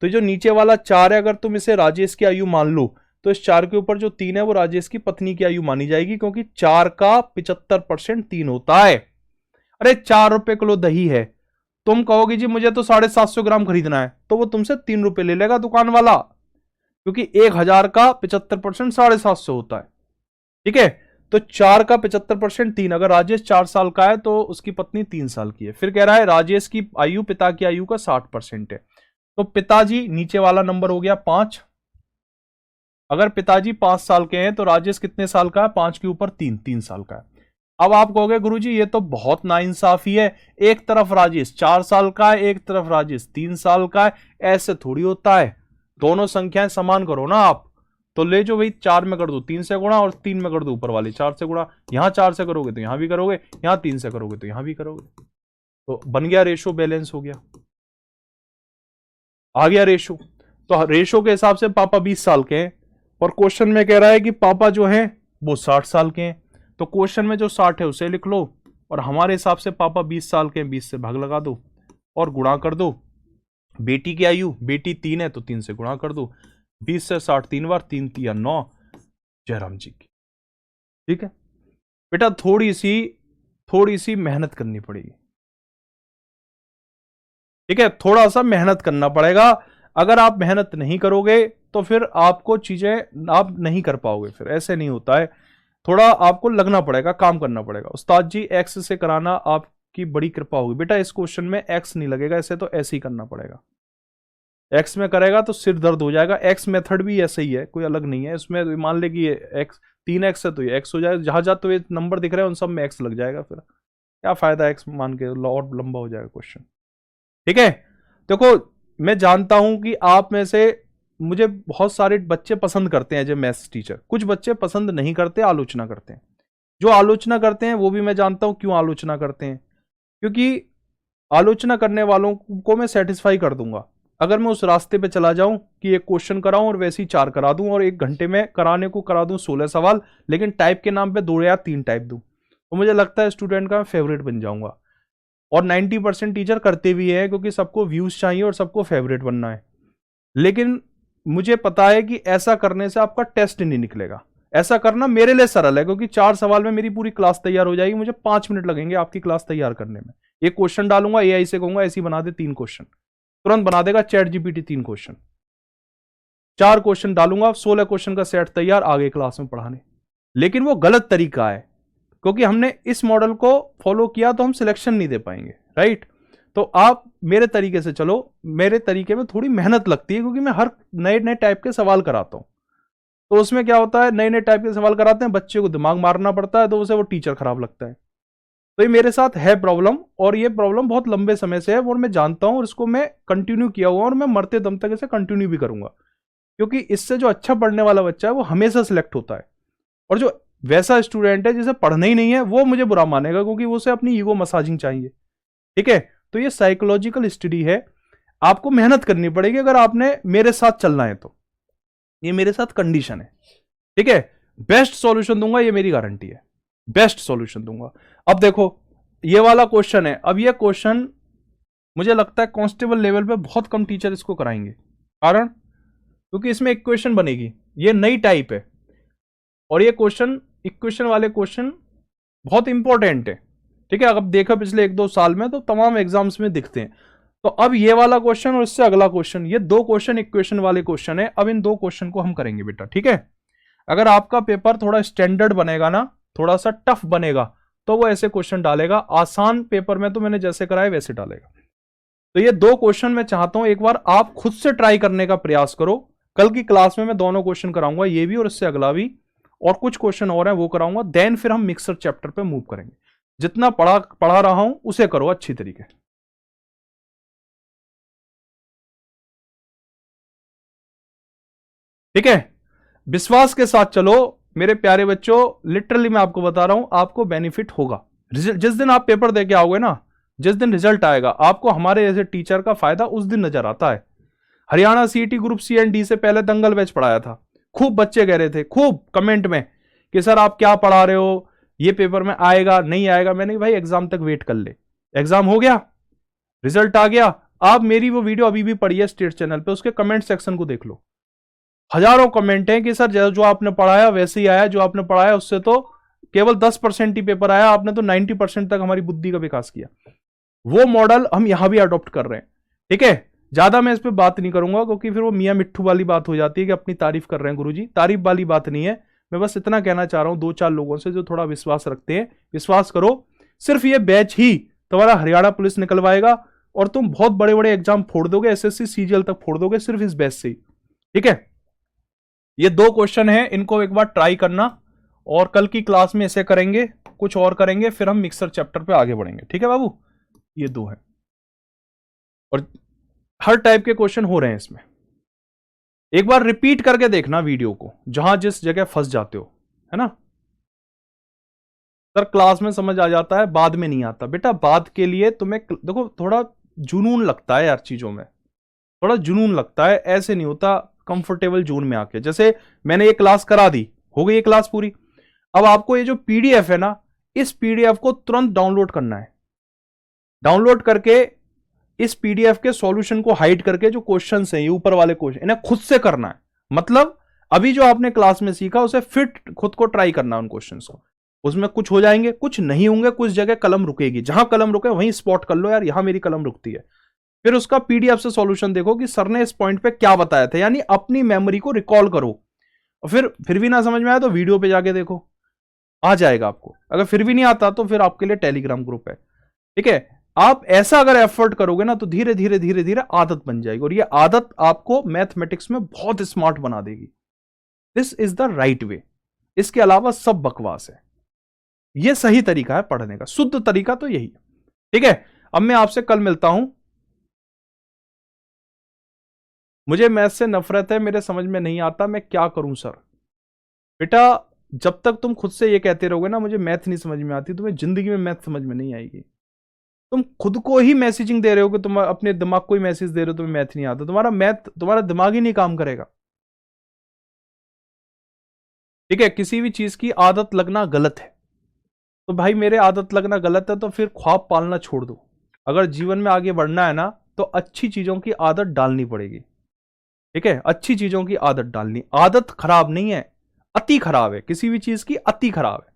तो जो नीचे वाला 4 है, अगर तुम इसे राजेश की आयु मान लो तो इस 4 के ऊपर जो 3 है वो राजेश की पत्नी की आयु मानी जाएगी, क्योंकि 4 का 75% 3 होता है। अरे 4 रुपए किलो दही है, तुम कहोगे जी मुझे तो 750 ग्राम खरीदना है, तो वो तुमसे 3 रुपए ले लेगा दुकान वाला, क्योंकि 1000 का 75% 750 होता है। ठीक है, तो 4 का 75% 3। अगर राजेश 4 साल का है तो उसकी पत्नी 3 साल की है। फिर कह रहा है राजेश की आयु पिता की आयु का 60% है, तो पिताजी नीचे वाला नंबर हो गया 5। अगर पिताजी 5 साल के हैं तो राजेश कितने साल का है? 5 के ऊपर 3 साल का है। अब आप कहोगे गुरुजी ये तो बहुत नाइंसाफी है, एक तरफ राजेश 4 साल का है, एक तरफ राजेश 3 साल का है। ऐसे थोड़ी होता है, दोनों संख्याएं समान करो ना आप। तो ले जो भाई, 4 में कर दो 3 से गुणा, और 3 में कर दो ऊपर वाले 4 से गुणा। यहां 4 से करोगे तो यहां भी करोगे, यहां 3 से करोगे तो यहां भी करोगे, तो बन गया रेशो, बैलेंस हो गया, आ गया रेशो। तो रेशो के हिसाब से पापा 20 साल के हैं, और क्वेश्चन में कह रहा है कि पापा जो हैं वो 60 साल के हैं। तो क्वेश्चन में जो 60 है उसे लिख लो, और हमारे हिसाब से पापा 20 साल के हैं, 20 से भाग लगा दो और गुणा कर दो। बेटी की आयु, बेटी 3 है तो 3 से गुणा कर दो। 20 से 60 3 बार, 3 तिया 9, जयराम जी की। ठीक है बेटा, थोड़ी सी मेहनत करनी पड़ेगी। ठीक है, थोड़ा सा मेहनत करना पड़ेगा। अगर आप मेहनत नहीं करोगे तो फिर आपको चीजें आप नहीं कर पाओगे, फिर ऐसे नहीं होता है। थोड़ा आपको लगना पड़ेगा, काम करना पड़ेगा। उस्ताद जी एक्स से कराना आपकी बड़ी कृपा होगी। बेटा इस क्वेश्चन में एक्स नहीं लगेगा, ऐसे तो ऐसे ही करना पड़ेगा। एक्स में करेगा तो सिर दर्द हो जाएगा। एक्स मेथड भी ऐसे ही है, कोई अलग नहीं है इसमें। मान ले कि ये एक्स 3x है तो ये एक्स हो जाएगा, जहां जहां तो ये नंबर दिख रहे हैं उन सब में एक्स लग जाएगा फिर। क्या फायदा एक्स मान के, और लंबा हो जाएगा क्वेश्चन। ठीक है, देखो मैं जानता हूं कि आप में से मुझे बहुत सारे बच्चे पसंद करते हैं एज ए मैथ्स टीचर, कुछ बच्चे पसंद नहीं करते, आलोचना करते हैं। जो आलोचना करते हैं वो भी मैं जानता हूं क्यों आलोचना करते हैं, क्योंकि आलोचना करने वालों को मैं सेटिस्फाई कर दूंगा अगर मैं उस रास्ते पे चला जाऊं कि एक क्वेश्चन कराऊं और वैसे ही 4 करा दूं, और 1 घंटे में कराने को करा दूं 16 सवाल, लेकिन टाइप के नाम पे 2 या 3 टाइप दूं, तो मुझे लगता है स्टूडेंट का मैं फेवरेट बन जाऊंगा। और 90% टीचर करते भी है, क्योंकि सबको व्यूज चाहिए और सबको फेवरेट बनना है। लेकिन मुझे पता है कि ऐसा करने से आपका टेस्ट नहीं निकलेगा। ऐसा करना मेरे लिए सरल है, क्योंकि 4 सवाल में मेरी पूरी क्लास तैयार हो जाएगी, मुझे 5 मिनट लगेंगे आपकी क्लास तैयार करने में। एक क्वेश्चन डालूंगा, एआई से कहूंगा ऐसी बना दे 3 क्वेश्चन, तुरंत बना देगा चैट जीपीटी 3 क्वेश्चन। 4 क्वेश्चन डालूंगा, 16 क्वेश्चन का सेट तैयार, आगे क्लास में पढ़ाने। लेकिन वो गलत तरीका है, क्योंकि हमने इस मॉडल को फॉलो किया तो हम सिलेक्शन नहीं दे पाएंगे, राइट। तो आप मेरे तरीके से चलो, मेरे तरीके में थोड़ी मेहनत लगती है, क्योंकि मैं हर नए नए टाइप के सवाल कराता हूं। तो उसमें क्या होता है, नए नए टाइप के सवाल कराते हैं, बच्चे को दिमाग मारना पड़ता है, तो उसे वो टीचर खराब लगता है। तो ये मेरे साथ है प्रॉब्लम, और ये प्रॉब्लम बहुत लंबे समय से है, और मैं जानता हूं, और इसको मैं कंटिन्यू किया हुआ, और मैं मरते दम तक इसे कंटिन्यू भी करूंगा, क्योंकि इससे जो अच्छा पढ़ने वाला बच्चा है वो हमेशा सिलेक्ट होता है। और जो वैसा स्टूडेंट है जिसे पढ़ना ही नहीं है, वो मुझे बुरा मानेगा, क्योंकि उसे अपनी ईगो मसाजिंग चाहिए। ठीक है, तो ये साइकोलॉजिकल स्टडी है, आपको मेहनत करनी पड़ेगी अगर आपने मेरे साथ चलना है तो। ये मेरे साथ कंडीशन है, ठीक है। बेस्ट सॉल्यूशन दूंगा, ये मेरी गारंटी है, बेस्ट सॉल्यूशन दूंगा। अब देखो ये वाला क्वेश्चन है, अब ये क्वेश्चन मुझे लगता है कांस्टेबल लेवल पे बहुत कम टीचर इसको कराएंगे, कारण क्योंकि इसमें इक्वेशन बनेगी, ये नई टाइप है, और ये क्वेश्चन इक्वेशन वाले क्वेश्चन बहुत इंपॉर्टेंट है। ठीक है, अब देखो पिछले 1-2 साल में तो तमाम एग्जाम्स में दिखते हैं। तो अब ये वाला क्वेश्चन और इससे अगला क्वेश्चन, ये 2 क्वेश्चन इक्वेशन वाले क्वेश्चन है। अब इन 2 क्वेश्चन को हम करेंगे बेटा, ठीक है। अगर आपका पेपर थोड़ा स्टैंडर्ड बनेगा ना, थोड़ा सा टफ बनेगा, तो वो ऐसे क्वेश्चन डालेगा। आसान पेपर में तो मैंने जैसे कराया वैसे डालेगा। तो ये 2 क्वेश्चन मैं चाहता हूं एक बार आप खुद से ट्राई करने का प्रयास करो। कल की क्लास में मैं दोनों क्वेश्चन कराऊंगा, ये भी और इससे अगला भी, और कुछ क्वेश्चन और है वो कराऊंगा। देन फिर हम मिक्सर चैप्टर पे मूव करेंगे। जितना पढ़ा रहा हूं उसे करो अच्छी तरीके। ठीक है, विश्वास के साथ चलो मेरे प्यारे बच्चों, लिटरली मैं आपको बता रहा हूं, आपको बेनिफिट होगा। जिस दिन आप पेपर देके आओगे ना, जिस दिन रिजल्ट आएगा, आपको हमारे जैसे टीचर का फायदा उस दिन नजर आता है। Haryana CET group C and D से पहले दंगल बैच पढ़ाया था, खूब बच्चे कह रहे थे, खूब कमेंट में कि सर आप क्या पढ़ा रहे हो, ये पेपर में आएगा नहीं आएगा। मैंने भाई एग्जाम तक वेट कर ले, एग्जाम हो गया, रिजल्ट आ गया। आप मेरी वो वीडियो अभी भी पढ़ी है स्टेट चैनल पे, उसके कमेंट सेक्शन को देख लो, हजारों कमेंट हैं कि सर जो आपने पढ़ाया वैसे ही आया, जो आपने पढ़ाया उससे तो केवल 10% ही पेपर आया, आपने तो 90% तक हमारी बुद्धि का विकास किया। वो मॉडल हम यहां भी अडॉप्ट कर रहे हैं। ठीक है, ज्यादा मैं इस पर बात नहीं करूंगा, क्योंकि फिर वो मियां मिट्ठू वाली बात हो जाती है कि अपनी तारीफ कर रहे हैं गुरुजी। तारीफ वाली बात नहीं है, मैं बस इतना कहना चाह रहा हूं 2-4 लोगों से जो थोड़ा विश्वास रखते हैं, विश्वास करो, सिर्फ ये बैच ही तुम्हारा हरियाणा पुलिस निकलवाएगा, और तुम बहुत बड़े बड़े एग्जाम फोड़ दोगे, एसएससी सीजीएल तक फोड़ दोगे सिर्फ इस बैच से ही। ठीक है, ये 2 क्वेश्चन है, इनको एक बार ट्राई करना, और कल की क्लास में इसे करेंगे, कुछ और करेंगे, फिर हम मिक्सर चैप्टर पे आगे बढ़ेंगे। ठीक है बाबू, ये 2 है, और हर टाइप के क्वेश्चन हो रहे हैं इसमें। एक बार रिपीट करके देखना वीडियो को, जहां जिस जगह फंस जाते हो, है ना। सर क्लास में समझ आ जाता है, बाद में नहीं आता बेटा। बाद के लिए तुम्हें देखो थोड़ा जुनून लगता है यार, चीजों में थोड़ा जुनून लगता है, ऐसे नहीं होता कंफर्टेबल जोन में आके। जैसे मैंने ये क्लास करा दी, हो गई ये क्लास पूरी, अब आपको ये जो पीडीएफ है ना, इस पीडीएफ को तुरंत डाउनलोड करना है। डाउनलोड करके इस पीडीएफ के सॉल्यूशन को हाइड करके जो क्वेश्चंस हैं, ये ऊपर वाले क्वेश्चन, इन्हें खुद से करना है। मतलब अभी जो आपने क्लास में सीखा उसे फिट खुद को ट्राई करना है उन क्वेश्चंस को। उसमें कुछ हो जाएंगे, कुछ नहीं होंगे, कुछ जगह कलम रुकेगी, जहां कलम रुके वहीं स्पॉट कर लो यार, यहां मेरी कलम रुकती है। फिर उसका पीडीएफ से सॉल्यूशन देखो कि सर ने इस पॉइंट पे क्या बताया था, यानी अपनी मेमोरी को रिकॉल करो। और फिर भी ना समझ में आया तो वीडियो पे जाके देखो, आ जाएगा आपको। अगर फिर भी नहीं आता तो फिर आपके लिए टेलीग्राम ग्रुप है। ठीक है, आप ऐसा अगर एफर्ट करोगे ना तो धीरे धीरे धीरे धीरे आदत बन जाएगी, और ये आदत आपको मैथमेटिक्स में बहुत स्मार्ट बना देगी। This is the right way, इसके अलावा सब बकवास है। ये सही तरीका है पढ़ने का, शुद्ध तरीका तो यही है। ठीक है, अब मैं आपसे कल मिलता हूं। मुझे मैथ से नफरत है, मेरे समझ में नहीं आता, मैं क्या करूं सर? बेटा, जब तक तुम खुद से ये कहते रहोगे ना मुझे मैथ नहीं समझ में आती, तुम्हें जिंदगी में मैथ समझ में नहीं आएगी। तुम खुद को ही मैसेजिंग दे रहे हो कि तुम अपने दिमाग को ही मैसेज दे रहे हो तुम्हें मैथ नहीं आता, तुम्हारा दिमाग ही नहीं काम करेगा। ठीक है, किसी भी चीज की आदत लगना गलत है, तो भाई मेरे आदत लगना गलत है तो फिर ख्वाब पालना छोड़ दो। अगर जीवन में आगे बढ़ना है ना तो अच्छी चीजों की आदत डालनी पड़ेगी। ठीक है, अच्छी चीजों की आदत डालनी, आदत खराब नहीं है, अति खराब है, किसी भी चीज की अति खराब है।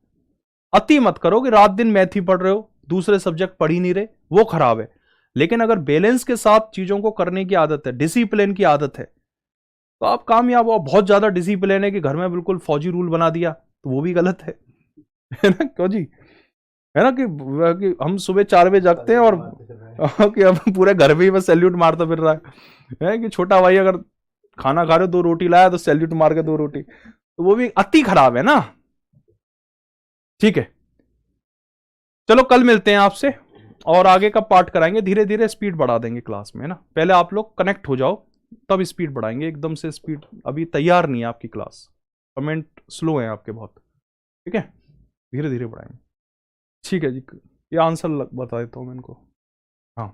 अति मत करो कि रात दिन मैथ ही पढ़ रहे हो, दूसरे सब्जेक्ट पढ़ ही नहीं रहे, वो खराब है। लेकिन अगर बैलेंस के साथ चीजों को करने की आदत है, डिसिप्लिन की आदत है, तो आप कामयाब हो। बहुत ज्यादा डिसिप्लिन है कि घर में बिल्कुल फौजी रूल बना दिया, तो वो भी गलत है है ना क्यों जी? है ना कि हम सुबह 4 बजे जागते हैं और कि अब पूरे घर में ही बस सैल्यूट मारता फिर रहा है कि छोटा भाई अगर खाना खा रहे हो 2 रोटी लाया तो सैल्यूट मार के 2 रोटी, तो वो भी अति खराब है ना। ठीक है, चलो कल मिलते हैं आपसे और आगे का पार्ट कराएंगे, धीरे धीरे स्पीड बढ़ा देंगे क्लास में, है ना। पहले आप लोग कनेक्ट हो जाओ तब स्पीड बढ़ाएंगे, एकदम से स्पीड अभी तैयार नहीं है आपकी क्लास, कमेंट स्लो है आपके बहुत। ठीक है, धीरे धीरे बढ़ाएंगे। ठीक है जी, ये आंसर बता देता हूँ मैं इनको। हाँ।